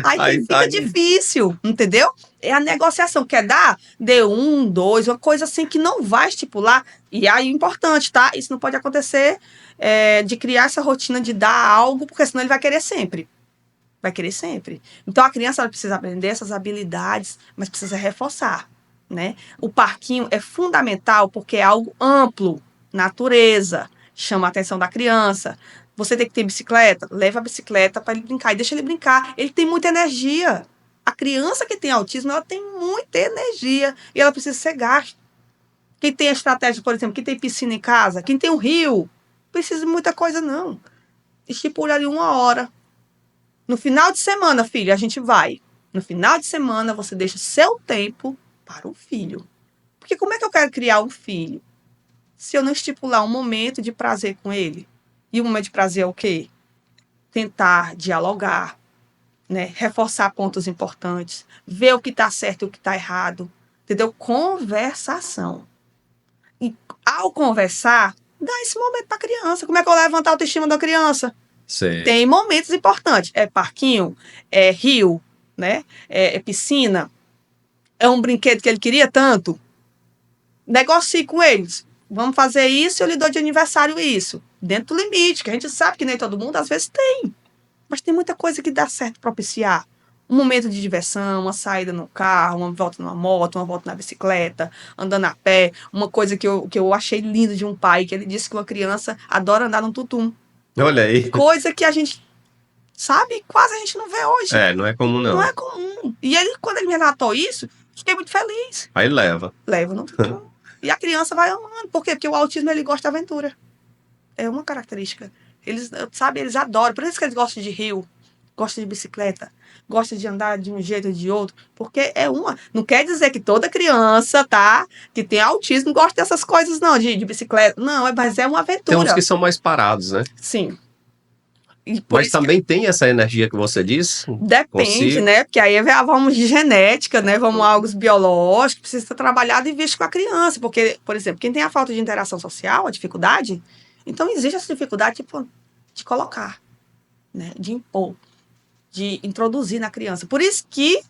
Aí, fica difícil, entendeu? É a negociação. Quer dar? Dê um, dois, uma coisa assim que não vai estipular. E aí, importante, tá? Isso não pode acontecer de criar essa rotina de dar algo, porque senão ele vai querer sempre. Vai querer sempre. Então, a criança ela precisa aprender essas habilidades, mas precisa reforçar, né? O parquinho é fundamental porque é algo amplo, natureza, chama a atenção da criança. Você tem que ter bicicleta, leva a bicicleta para ele brincar e deixa ele brincar. Ele tem muita energia. A criança que tem autismo, ela tem muita energia e ela precisa ser gasta. Quem tem a estratégia, por exemplo, quem tem piscina em casa, quem tem um rio, precisa de muita coisa, não. Estipula ali 1 hora. No final de semana, filho, a gente vai. No final de semana, você deixa seu tempo para o filho. Porque como é que eu quero criar um filho se eu não estipular um momento de prazer com ele? E o momento de prazer é o quê? Tentar dialogar, né? Reforçar pontos importantes, ver o que está certo e o que está errado. Entendeu? Conversação. E ao conversar, dá esse momento para a criança. Como é que eu levanto a autoestima da criança? sei. Tem momentos importantes. É parquinho, é rio, né? É piscina. É um brinquedo que ele queria tanto. Negocie com eles. Vamos fazer isso, eu lhe dou de aniversário isso. Dentro do limite, que a gente sabe que nem todo mundo às vezes tem. Mas tem muita coisa que dá certo propiciar. Um momento de diversão, uma saída no carro, uma volta numa moto, uma volta na bicicleta, andando a pé. Uma coisa que eu achei linda de um pai, que ele disse que uma criança adora andar no tutum. Olha aí. Coisa que a gente, sabe, quase a gente não vê hoje. Não é comum, Não não. é comum. E ele, quando ele me relatou isso, fiquei muito feliz. Aí leva. Leva no tutum. E a criança vai amando. Por quê? Porque o autismo, ele gosta de aventura. É uma característica. Eles, sabe, eles adoram. Por isso que eles gostam de rio, gostam de bicicleta, gostam de andar de um jeito ou de outro. Porque é uma. Não quer dizer que toda criança, tá? Que tem autismo gosta dessas coisas, não, de bicicleta. Não, mas é uma Tem uns aventura. que são mais parados, né? Sim. E por Mas isso que também tem essa energia que você diz? depende, Consigo. né? Porque aí vamos de genética, né? Vamos a algo biológico, precisa ser trabalhado e visto com a criança. Porque, por exemplo, quem tem a falta de interação social, a dificuldade, então existe essa dificuldade tipo, de colocar, né? De impor, de introduzir na criança. Por isso que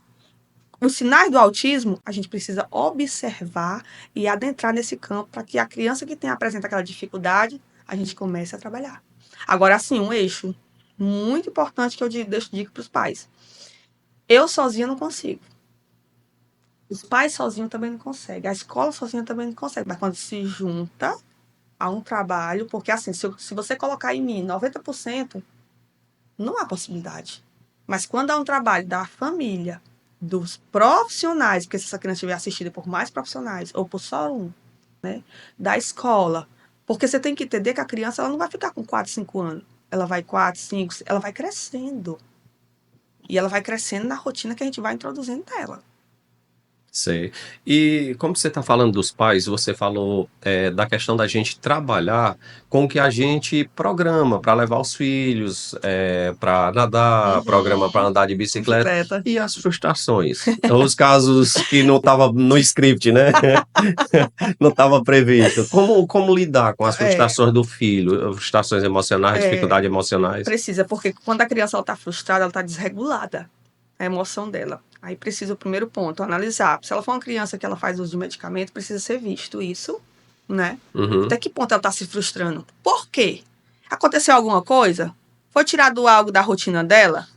os sinais do autismo, a gente precisa observar e adentrar nesse campo para que a criança que apresenta aquela dificuldade, a gente comece a trabalhar. Agora, assim, um eixo muito importante que eu deixo dica para os pais. Eu sozinha não consigo. Os pais sozinhos também não conseguem. A escola sozinha também não consegue. Mas quando se junta a um trabalho, porque assim, se você colocar em mim 90%, não há possibilidade. Mas quando há um trabalho da família, dos profissionais, porque se essa criança estiver assistida por mais profissionais, ou por só um, né, da escola, porque você tem que entender que a criança ela não vai ficar com 4, 5 anos. Ela vai 4, 5, ela vai crescendo. E ela vai crescendo na rotina que a gente vai introduzindo dela. Sei. E como você está falando dos pais, você falou da questão da gente trabalhar com o que a gente programa para levar os filhos, para nadar, programa para andar de bicicleta. Bicicleta. E as frustrações, os casos que não estavam no script, né? Não estava previsto. Como lidar com as frustrações do filho, frustrações emocionais, dificuldades emocionais? Precisa, porque quando a criança está frustrada, ela está desregulada, a emoção dela. Aí precisa o primeiro ponto, analisar. Se ela for uma criança que ela faz uso de medicamento, precisa ser visto isso, né? Uhum. Até que ponto ela está se frustrando? Por quê? Aconteceu alguma coisa? Foi tirado algo da rotina dela?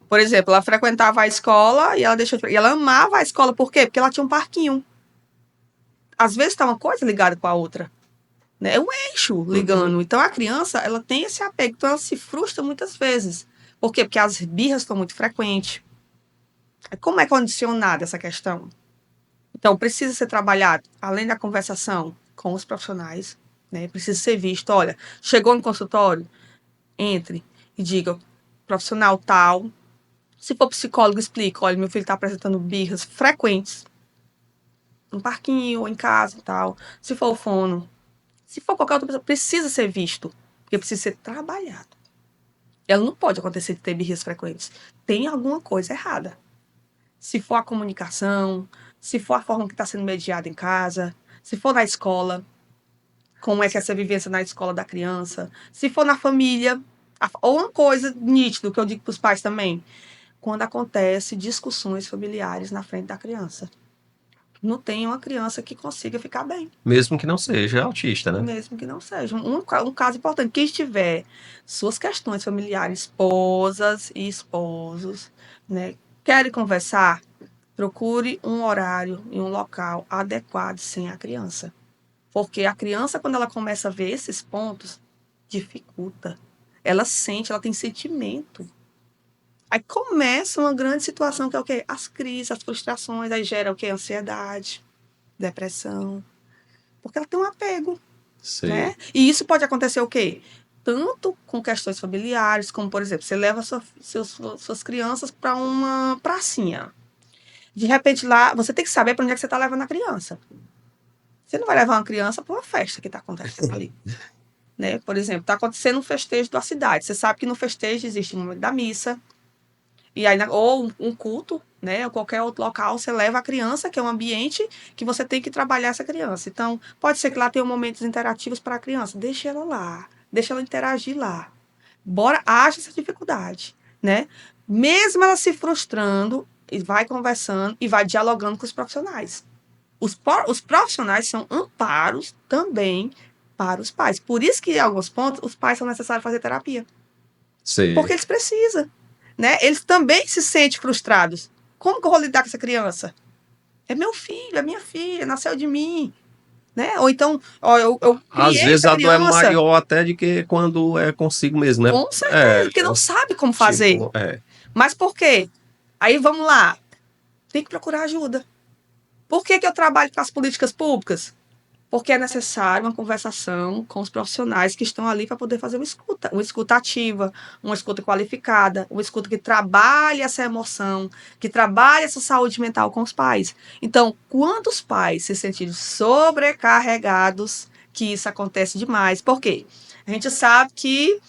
Por exemplo, ela frequentava a escola e ela deixou de... E ela amava a escola, por quê? Porque ela tinha um parquinho. Às vezes está uma coisa ligada com a outra. Né? É um eixo ligando. Uhum. Então, a criança, ela tem esse apego. Então, ela se frustra muitas vezes. Por quê? Porque as birras estão muito frequentes. Como é condicionada essa questão? Então, precisa ser trabalhado, além da conversação com os profissionais, né? Precisa ser visto. Olha, chegou no consultório, entre e diga, profissional tal. Se for psicólogo, explica. Olha, meu filho está apresentando birras frequentes. No parquinho ou em casa e tal. Se for o fono, se for qualquer outra pessoa, precisa ser visto. Porque precisa ser trabalhado. Ela não pode acontecer de ter birras frequentes. Tem alguma coisa errada. Se for a comunicação, se for a forma que está sendo mediada em casa, se for na escola, como é que é essa vivência na escola da criança, se for na família, Ou uma coisa nítida, que eu digo para os pais também, quando acontece discussões familiares na frente da criança. Não tem uma criança que consiga ficar bem. Mesmo que não seja autista, né? Mesmo que não seja. Um caso importante, quem tiver suas questões familiares, esposas e esposos, né, querem conversar, procure um horário e um local adequado sem a criança. Porque a criança, quando ela começa a ver esses pontos, dificulta. Ela sente, ela tem sentimento. Aí começa uma grande situação que é o quê? As crises, as frustrações, aí gera o quê? Ansiedade, depressão. Porque ela tem um apego, né? E isso pode acontecer o quê? Tanto com questões familiares, como, por exemplo, você leva suas crianças para uma pracinha. De repente lá, você tem que saber para onde é que você está levando a criança. Você não vai levar uma criança para uma festa que está acontecendo ali. Né? Por exemplo, está acontecendo um festejo da cidade. Você sabe que no festejo existe um momento da missa, e aí, ou um culto, né? Ou qualquer outro local, você leva a criança, que é um ambiente que você tem que trabalhar essa criança. Então, pode ser que lá tenha momentos interativos para a criança. Deixa ela lá, deixa ela interagir lá. Bora, acha essa dificuldade, né? Mesmo ela se frustrando, e vai conversando e vai dialogando com os profissionais. Os profissionais são amparos também para os pais. Por isso que, em alguns pontos, os pais são necessários fazer terapia. Porque eles precisam. Né? Eles também se sentem frustrados. Como que eu vou lidar com essa criança? É meu filho, é minha filha, nasceu de mim. Né? Ou então, ó, eu criei Às vezes essa a dor é criança. maior até de que quando é consigo mesmo, né? Com certeza, porque não sabe como fazer. Tipo, Mas por quê? Aí vamos lá. Tem que procurar ajuda. Por que eu trabalho com as políticas públicas? Porque é necessário uma conversação com os profissionais que estão ali para poder fazer uma escuta ativa, uma escuta qualificada, uma escuta que trabalhe essa emoção, que trabalhe essa saúde mental com os pais. Então, quando os pais se sentirem sobrecarregados, que isso acontece demais. Por quê? A gente sabe que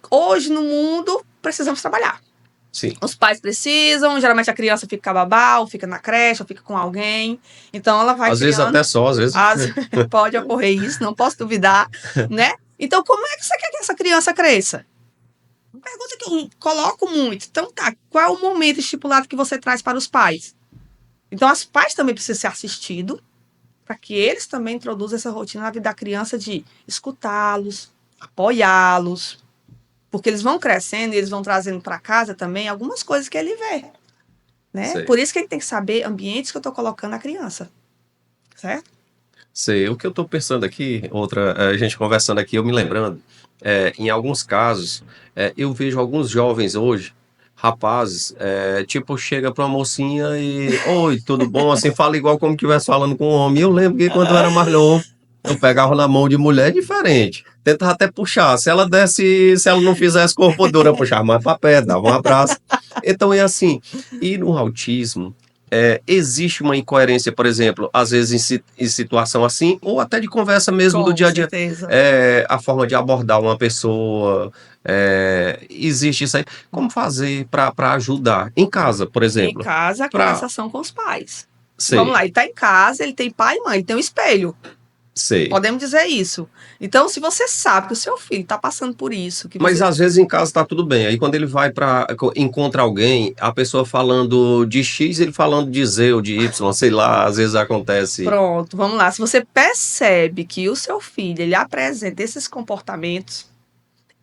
hoje no mundo precisamos trabalhar. Sim. Os pais precisam, geralmente a criança fica com a babá, ou fica na creche, ou fica com alguém. Então ela vai às vezes até só, às vezes. Pode ocorrer isso, não posso duvidar, né? Então, como é que você quer que essa criança cresça? Uma pergunta que eu coloco muito. Então, tá, qual é o momento estipulado que você traz para os pais? Então, os pais também precisam ser assistidos para que eles também introduzam essa rotina na vida da criança de escutá-los, apoiá-los, porque eles vão crescendo e eles vão trazendo para casa também algumas coisas que ele vê. Né? Por isso que ele tem que saber ambientes que eu estou colocando a criança. Certo? Sei. O que eu estou pensando aqui, a gente conversando aqui, eu me lembrando, em alguns casos, eu vejo alguns jovens hoje, rapazes, tipo, chega pra uma mocinha e, oi, tudo bom? Assim, fala igual como que estivesse falando com um homem. Eu lembro que quando eu era mais novo, eu pegava na mão de mulher diferente. Tentava até puxar. Se ela não fizesse corpo duro, eu puxava mais pra perto, dava um abraço. Então é assim. E no autismo, existe uma incoerência, por exemplo, às vezes em situação assim, ou até de conversa mesmo do dia a dia. A forma de abordar uma pessoa. Existe isso aí. Como fazer para ajudar? Em casa, por exemplo. Em casa, a conversação com os pais. Vamos lá, ele está em casa, ele tem pai e mãe, ele tem um espelho. Sei. Podemos dizer isso. Então, se você sabe que o seu filho está passando por isso... Mas às vezes em casa está tudo bem. Aí quando ele encontra alguém, a pessoa falando de X, ele falando de Z ou de Y, sei lá, às vezes acontece. Pronto, vamos lá. Se você percebe que o seu filho, ele apresenta esses comportamentos,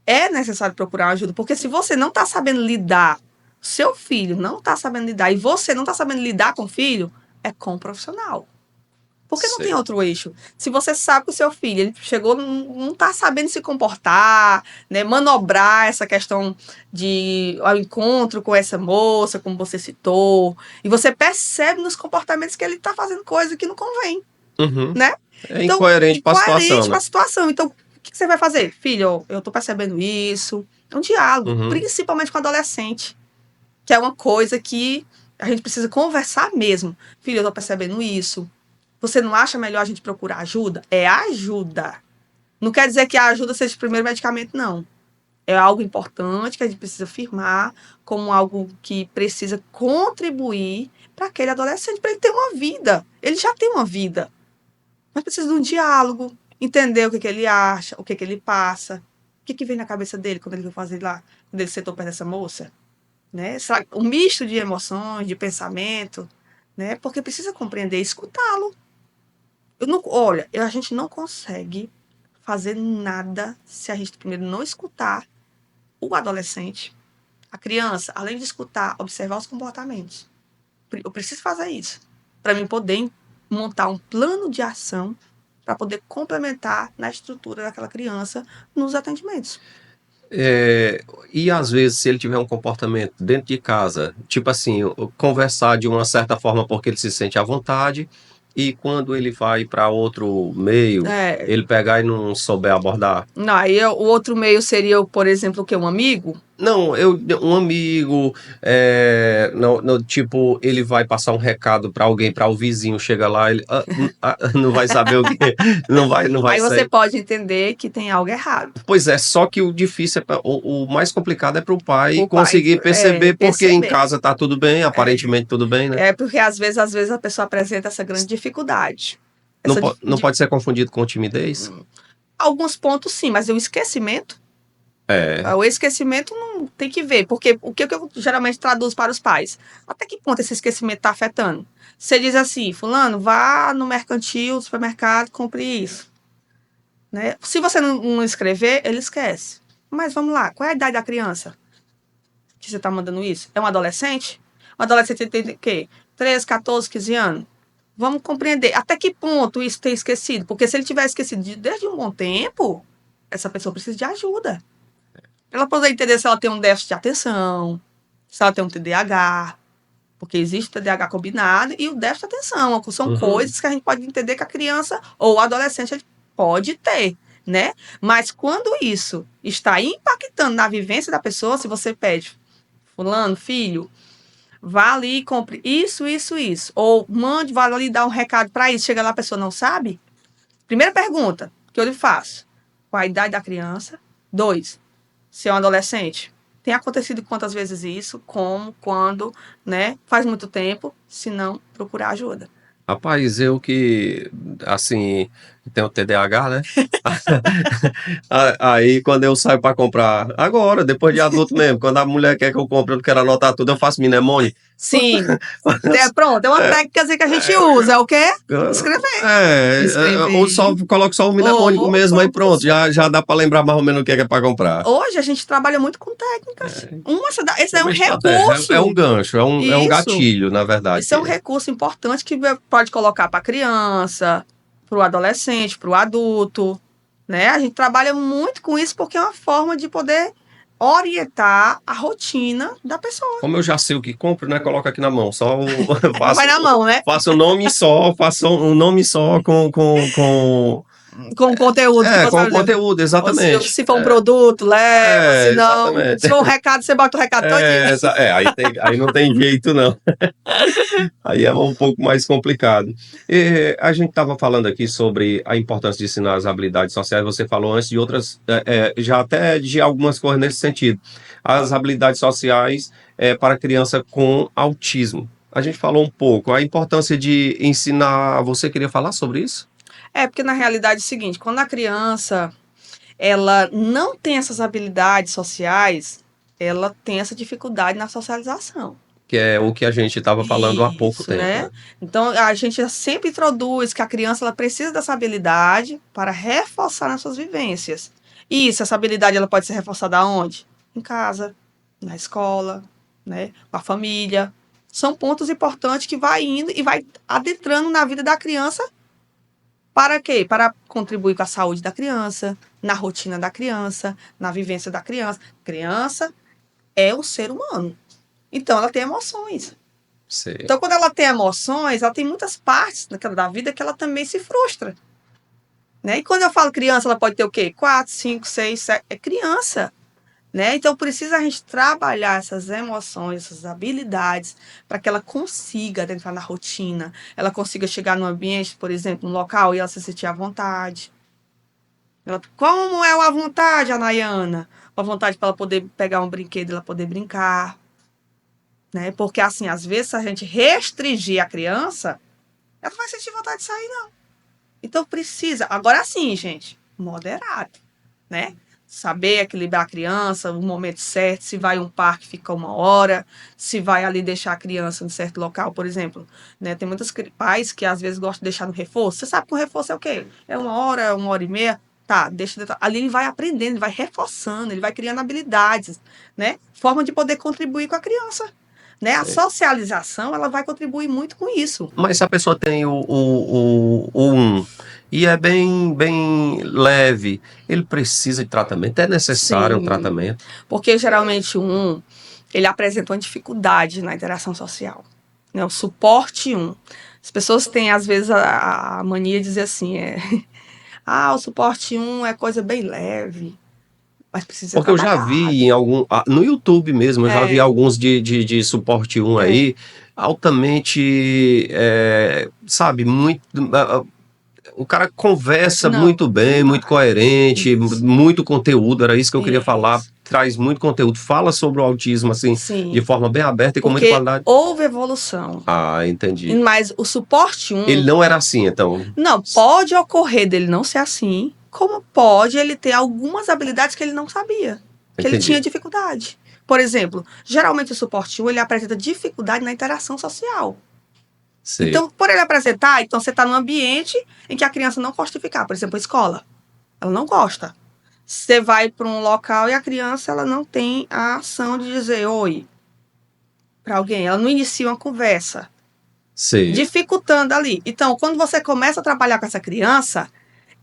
é necessário procurar ajuda. Porque se você não está sabendo lidar, seu filho não está sabendo lidar, e você não está sabendo lidar com o filho, é com o profissional. Porque não tem outro eixo. Se você sabe que o seu filho ele chegou, não está sabendo se comportar, né, manobrar essa questão ao encontro com essa moça, como você citou, e você percebe nos comportamentos que ele está fazendo coisa que não convém. Né? É incoerente para a situação. Incoerente para a situação. Então, o que você vai fazer? Filho, eu estou percebendo isso. É um diálogo, principalmente com adolescente, que é uma coisa que a gente precisa conversar mesmo. Filho, eu estou percebendo isso. Você não acha melhor a gente procurar ajuda? É ajuda. Não quer dizer que a ajuda seja o primeiro medicamento, não. É algo importante que a gente precisa firmar como algo que precisa contribuir para aquele adolescente, para ele ter uma vida. Ele já tem uma vida. Mas precisa de um diálogo, entender o que ele acha, o que ele passa, que vem na cabeça dele quando ele vai fazer lá, quando ele sentou perto dessa moça? Né? Um misto de emoções, de pensamento, né? Porque precisa compreender e escutá-lo. Olha, a gente não consegue fazer nada se a gente primeiro não escutar o adolescente, a criança, além de escutar, observar os comportamentos. Eu preciso fazer isso para mim poder montar um plano de ação para poder complementar na estrutura daquela criança nos atendimentos. E às vezes, se ele tiver um comportamento dentro de casa, tipo assim, conversar de uma certa forma porque ele se sente à vontade, e quando ele vai para outro meio, ele pegar e não souber abordar. Não, aí o outro meio seria, por exemplo, o quê? Um amigo? Não, um amigo, tipo, ele vai passar um recado para alguém, para o vizinho, chega lá, ele não vai saber o que, não vai Aí você sair. pode entender que tem algo errado. Pois é, só que o difícil, o mais complicado é para o pai conseguir perceber, porque em casa tá tudo bem, aparentemente tudo bem, né? É porque às vezes a pessoa apresenta essa grande dificuldade. Não pode ser confundido com timidez? Alguns pontos sim, mas o esquecimento... O esquecimento não tem que ver, porque o que eu geralmente traduzo para os pais? Até que ponto esse esquecimento está afetando? Você diz assim, fulano, vá no mercantil, no supermercado, compre isso. Né? Se você não escrever, ele esquece. Mas vamos lá, qual é a idade da criança que você está mandando isso? É um adolescente? Um adolescente tem o quê? 13, 14, 15 anos? Vamos compreender até que ponto isso tem esquecido. Porque se ele tiver esquecido desde um bom tempo, essa pessoa precisa de ajuda. Ela poder entender se ela tem um déficit de atenção, se ela tem um TDAH, porque existe o TDAH combinado e o déficit de atenção. São coisas que a gente pode entender que a criança ou o adolescente pode ter, né? Mas quando isso está impactando na vivência da pessoa, se você pede, fulano, filho, vá ali e compre isso, isso, isso. Ou mande, vá ali dar um recado para isso. Chega lá, a pessoa não sabe. Primeira pergunta que eu lhe faço. Qual a idade da criança? 2. Se é um adolescente. Tem acontecido quantas vezes isso? Como? Quando? Né? Faz muito tempo. Se não, procurar ajuda. Rapaz, eu que, assim, tenho TDAH, né? Aí, quando eu saio para comprar, agora, depois de adulto mesmo, quando a mulher quer que eu compre, eu não quero anotar tudo, eu faço mnemônio. Sim. Pronto, é uma técnica que a gente usa. É o quê? Escrever. Ou só coloco só o mnemônico mesmo, aí pronto, já dá para lembrar mais ou menos o que é para comprar. Hoje a gente trabalha muito com técnicas. Esse é um recurso. É um gancho, é um gatilho, na verdade. Isso é um recurso importante que pode colocar para a criança, para o adolescente, para o adulto. Né? A gente trabalha muito com isso porque é uma forma de poder orientar a rotina da pessoa. Como eu já sei o que compro, né? Coloca aqui na mão. Só vai na mão, né? Faça um nome só, com conteúdo. Com conteúdo, exatamente. Se for um produto, leva. Se não, se for um recado, você bota o recado todinho. Aí não tem jeito, não. Aí é um pouco mais complicado. A gente estava falando aqui sobre a importância de ensinar as habilidades sociais. Você falou antes de outras, já até de algumas coisas nesse sentido. As habilidades sociais para criança com autismo. A gente falou um pouco. A importância de ensinar. Você queria falar sobre isso? Porque na realidade é o seguinte, quando a criança ela não tem essas habilidades sociais, ela tem essa dificuldade na socialização. Que é o que a gente estava falando há pouco tempo. Né? Então, a gente sempre introduz que a criança ela precisa dessa habilidade para reforçar nas suas vivências. E essa habilidade ela pode ser reforçada onde? Em casa, na escola, né? Com a família. São pontos importantes que vai indo e vai adentrando na vida da criança. Para quê? Para contribuir com a saúde da criança, na rotina da criança, na vivência da criança. Criança é um ser humano. Então, ela tem emoções. Sim. Então, quando ela tem emoções, ela tem muitas partes da vida que ela também se frustra. Né? E quando eu falo criança, ela pode ter o quê? 4, 5, 6, 7. É criança. Né? Então, precisa a gente trabalhar essas emoções, essas habilidades, para que ela consiga entrar na rotina, ela consiga chegar num ambiente, por exemplo, num local, e ela se sentir à vontade. Como é a vontade, Anayana? A vontade para ela poder pegar um brinquedo e ela poder brincar. Né? Porque, assim, às vezes, se a gente restringir a criança, ela não vai sentir vontade de sair, não. Então, precisa. Agora sim, gente, moderado. Né? Saber equilibrar a criança, o momento certo, se vai a um parque, fica 1 hora, se vai ali deixar a criança em certo local, por exemplo, né? Tem muitos pais que às vezes gostam de deixar no reforço. Você sabe que o reforço é o quê? É 1 hora, 1 hora e meia. Tá, deixa. Ali ele vai aprendendo, ele vai reforçando, ele vai criando habilidades, né? Forma de poder contribuir com a criança. Né? A Sei. socialização, ela vai contribuir muito com isso. Mas se a pessoa tem o 1 e é bem leve, ele precisa de tratamento? É necessário um Sim, tratamento? porque geralmente ele apresenta uma dificuldade na interação social, né? O suporte 1. As pessoas têm, às vezes, a mania de dizer assim, o suporte 1 é coisa bem leve, mas precisa ser Porque eu já vi trabalhado. no YouTube mesmo, eu já vi É, alguns de suporte 1 é, aí, altamente, sabe, muito. O cara conversa não, muito bem, muito demais. coerente, Isso, muito conteúdo, era isso que eu queria falar. isso. Traz muito conteúdo, fala sobre o autismo, assim, de Sim, forma bem aberta e com muita porque qualidade. houve evolução, Ah, entendi. mas o suporte Ele 1 não era assim, então. não, pode ocorrer dele não ser assim, como pode ele ter algumas habilidades que ele não sabia, que ele tinha Entendi. dificuldade. Por exemplo, geralmente o suporte 1 ele apresenta dificuldade na interação social. Sei. Então, por ele apresentar, então você está num ambiente em que a criança não gosta de ficar, por exemplo, a escola. Ela não gosta. Você vai para um local e a criança ela não tem a ação de dizer oi para alguém, ela não inicia uma conversa, Sei. dificultando ali. Então, quando você começa a trabalhar com essa criança,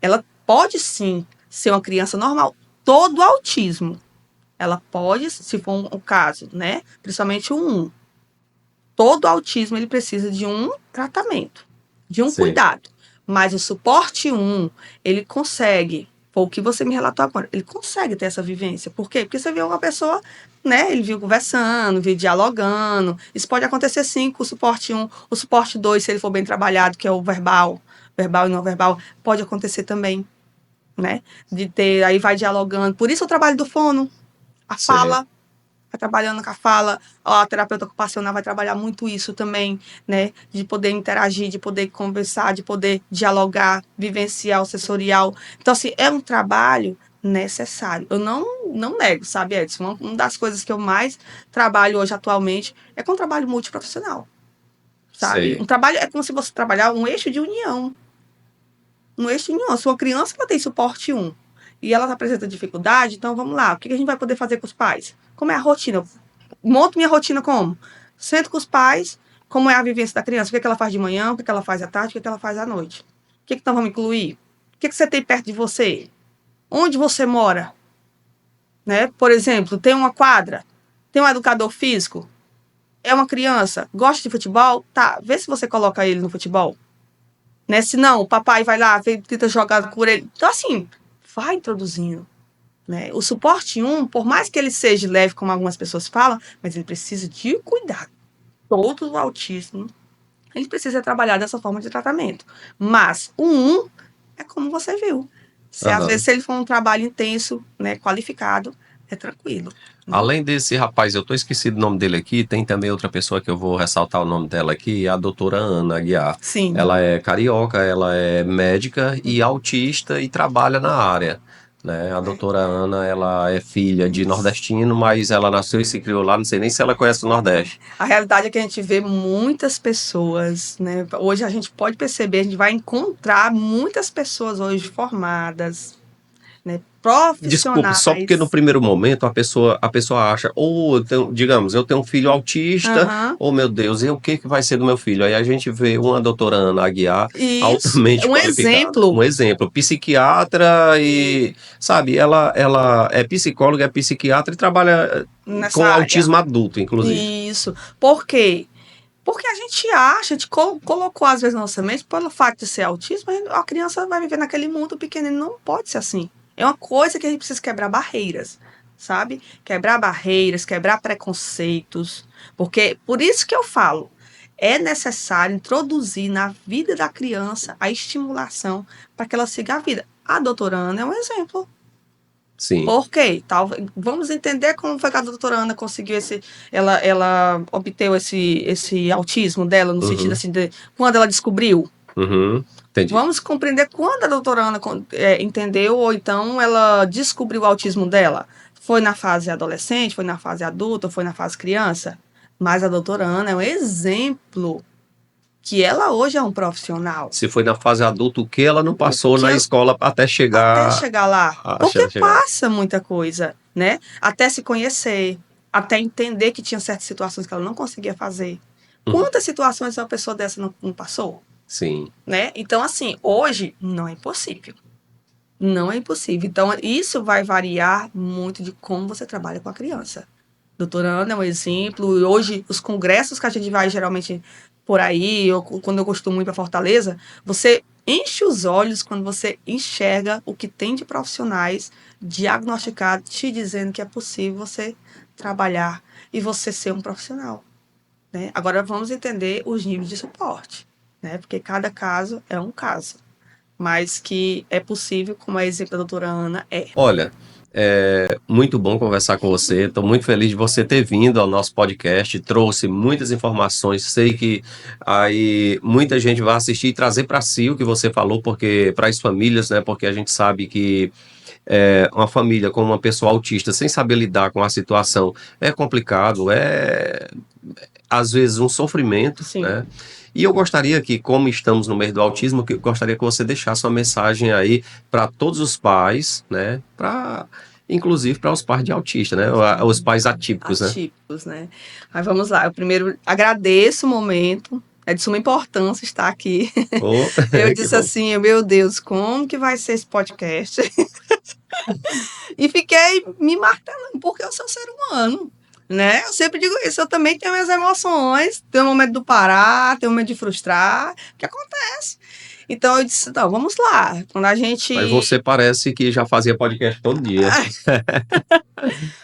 ela pode sim ser uma criança normal. Todo autismo, ela pode, se for um caso, né? Principalmente o 1. Todo autismo ele precisa de um tratamento, de um Sei. cuidado. Mas o suporte 1, ele consegue, foi o que você me relatou agora, ele consegue ter essa vivência. Por quê? Porque você viu uma pessoa, né? Ele viu conversando, viu dialogando. Isso pode acontecer sim com o suporte 1. O suporte 2, se ele for bem trabalhado, que é o verbal, verbal e não verbal, pode acontecer também, né? De ter, aí vai dialogando. Por isso o trabalho do fono, a Sei. fala, vai trabalhando com a fala, a terapeuta ocupacional vai trabalhar muito isso também, né? De poder interagir, de poder conversar, de poder dialogar, vivenciar o sensorial. Então, assim, é um trabalho necessário. Eu não nego, sabe, Edson? Uma das coisas que eu mais trabalho hoje atualmente é com um trabalho multiprofissional, sabe? Um Sei. trabalho é como se você trabalhar um eixo de união. Um eixo de união. Se uma criança ela tem suporte 1 e ela apresenta dificuldade, então vamos lá. O que a gente vai poder fazer com os pais? Como é a rotina? Monto minha rotina como? Sento com os pais, como é a vivência da criança, o que ela faz de manhã, o que ela faz à tarde, o que ela faz à noite. O que então vamos incluir? O que você tem perto de você? Onde você mora? Né? Por exemplo, tem uma quadra, tem um educador físico, é uma criança, gosta de futebol? Tá, vê se você coloca ele no futebol. Né? Se não, o papai vai lá, tenta jogar por ele. Então, assim, vai introduzindo. Né? O suporte 1, por mais que ele seja leve, como algumas pessoas falam, mas ele precisa de cuidado. Todo o autismo, ele precisa trabalhar dessa forma de tratamento. Mas o 1 é como você viu. Se, às vezes, Aham. se ele for um trabalho intenso, né, qualificado, é tranquilo. Né? Além desse rapaz, eu tô esquecido o nome dele aqui, tem também outra pessoa que eu vou ressaltar o nome dela aqui, a doutora Ana Aguiar. Sim. Ela é carioca, ela é médica e autista e trabalha na área, né? A É, doutora Ana, ela é filha de isso. nordestino, mas ela nasceu e se criou lá, não sei nem se ela conhece o Nordeste. A realidade é que a gente vê muitas pessoas, né? Hoje a gente pode perceber, a gente vai encontrar muitas pessoas hoje formadas, né? Desculpa, só porque no Profissionais. primeiro momento a pessoa acha, ou digamos, eu tenho um filho autista, Aham. oh meu Deus, e o que que vai ser do meu filho? Aí a gente vê uma doutora Ana Aguiar, Isso. É altamente um qualificada. Um exemplo exemplo, psiquiatra e, sabe, ela é psicóloga, é psiquiatra e trabalha nessa com área. autismo adulto, inclusive. Isso. Por quê? Porque a gente acha, a gente colocou às vezes na nossa mente, pelo fato de ser autismo, a criança vai viver naquele mundo pequeno, não pode ser assim. É uma coisa que a gente precisa quebrar barreiras, sabe? Quebrar barreiras, quebrar preconceitos, porque por isso que eu falo, é necessário introduzir na vida da criança a estimulação para que ela siga a vida. A doutora Ana é um exemplo. Sim. Por quê? Vamos entender como foi que a doutora Ana conseguiu ela obteve esse autismo dela, no sentido Uhum. assim, de quando ela descobriu. Entendi. Vamos compreender quando a doutora Ana entendeu ou então ela descobriu o autismo dela. Foi na fase adolescente, foi na fase adulta, foi na fase criança? Mas a doutora Ana é um exemplo que ela hoje é um profissional. Se foi na fase adulta, o que ela não passou na escola até Até chegar chegar lá. a Porque chegar. passa muita coisa, né? Até se conhecer, até entender que tinha certas situações que ela não conseguia fazer. Quantas situações uma pessoa dessa não passou? Sim. Né? Então, assim, hoje não é impossível. Não é impossível. Então, isso vai variar muito de como você trabalha com a criança. Doutora Ana é um exemplo. E hoje, os congressos que a gente vai geralmente por aí, quando eu costumo ir para Fortaleza, você enche os olhos quando você enxerga o que tem de profissionais diagnosticados te dizendo que é possível você trabalhar e você ser um profissional. Né? Agora, vamos entender os níveis de suporte, né? Porque cada caso é um caso. Mas que é possível, como é exemplo da doutora Ana, é. Olha, é muito bom conversar com você. Estou muito feliz de você ter vindo ao nosso podcast. Trouxe muitas informações. Sei que aí muita gente vai assistir e trazer para si o que você falou, porque para as famílias, né? Porque a gente sabe que uma família com uma pessoa autista sem saber lidar com a situação é complicado, às vezes um sofrimento, Sim. né? E eu gostaria que, como estamos no meio do autismo, eu gostaria que você deixasse uma mensagem aí para todos os pais, né? Inclusive para os pais de autista, né? Os pais atípicos, né? Atípicos, né? Mas vamos lá. Eu primeiro agradeço o momento. É de suma importância estar aqui. Oh, Eu que disse bom. assim, meu Deus, como que vai ser esse podcast? E fiquei me martelando, porque eu sou ser humano, né? Eu sempre digo isso, eu também tenho minhas emoções, tenho o momento do parar, tenho o momento de frustrar, o que acontece. Então eu disse, não, vamos lá. Quando a gente... Mas você parece que já fazia podcast todo dia.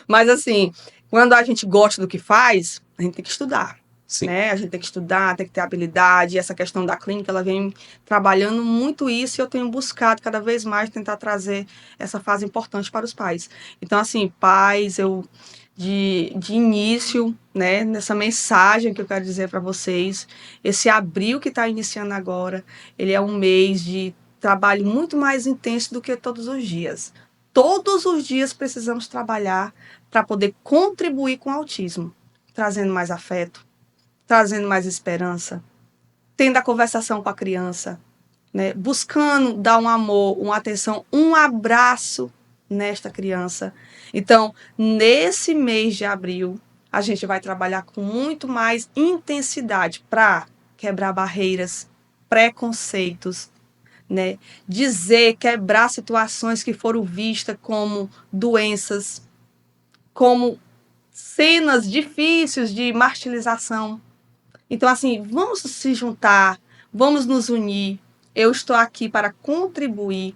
Mas assim, quando a gente gosta do que faz, a gente tem que estudar. Sim. Né? A gente tem que estudar, tem que ter habilidade. E essa questão da clínica, ela vem trabalhando muito isso e eu tenho buscado cada vez mais tentar trazer essa fase importante para os pais. Então, assim, pais, de início, né, nessa mensagem que eu quero dizer para vocês, esse abril que está iniciando agora, ele é um mês de trabalho muito mais intenso do que todos os dias. Todos os dias precisamos trabalhar para poder contribuir com o autismo, trazendo mais afeto, trazendo mais esperança, tendo a conversação com a criança, né? Buscando dar um amor, uma atenção, um abraço nesta criança. Então, nesse mês de abril, a gente vai trabalhar com muito mais intensidade para quebrar barreiras, preconceitos, né? Quebrar situações que foram vistas como doenças, como cenas difíceis de martirização. Então, assim, vamos se juntar, vamos nos unir. Eu estou aqui para contribuir,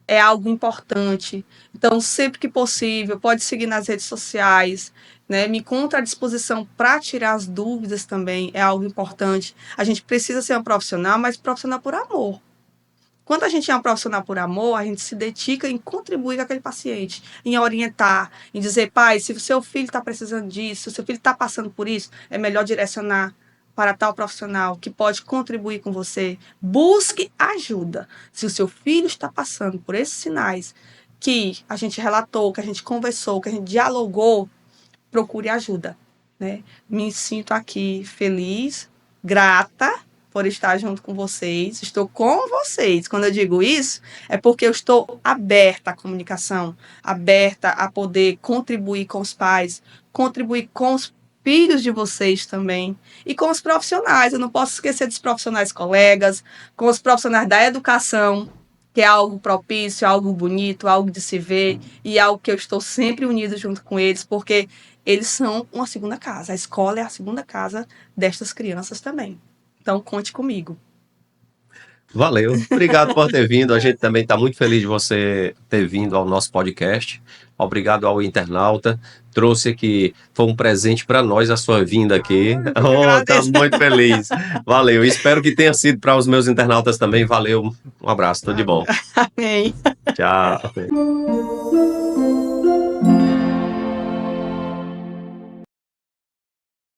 é algo importante. Então, sempre que possível, pode seguir nas redes sociais, né? Me encontra à disposição para tirar as dúvidas também, é algo importante. A gente precisa ser um profissional, mas profissional por amor. Quando a gente é um profissional por amor, a gente se dedica em contribuir com aquele paciente, em orientar, em dizer, pai, se o seu filho está precisando disso, se o seu filho está passando por isso, é melhor direcionar para tal profissional que pode contribuir com você. Busque ajuda. Se o seu filho está passando por esses sinais que a gente relatou, que a gente conversou, que a gente dialogou, procure ajuda. Né? Me sinto aqui feliz, grata por estar junto com vocês. Estou com vocês. Quando eu digo isso, é porque eu estou aberta à comunicação, aberta a poder contribuir com os pais, contribuir com os filhos de vocês também e com os profissionais. Eu não posso esquecer dos profissionais colegas, com os profissionais da educação, que é algo propício, algo bonito, algo de se ver e algo que eu estou sempre unido junto com eles, porque eles são uma segunda casa. A escola é a segunda casa destas crianças também. Então, conte comigo. Valeu. Obrigado por ter vindo. A gente também está muito feliz de você ter vindo ao nosso podcast. Obrigado ao internauta. Trouxe aqui, foi um presente para nós a sua vinda aqui. Tá muito feliz. Valeu. Espero que tenha sido para os meus internautas também. Valeu. Um abraço. Tudo de bom. Amém. Tchau.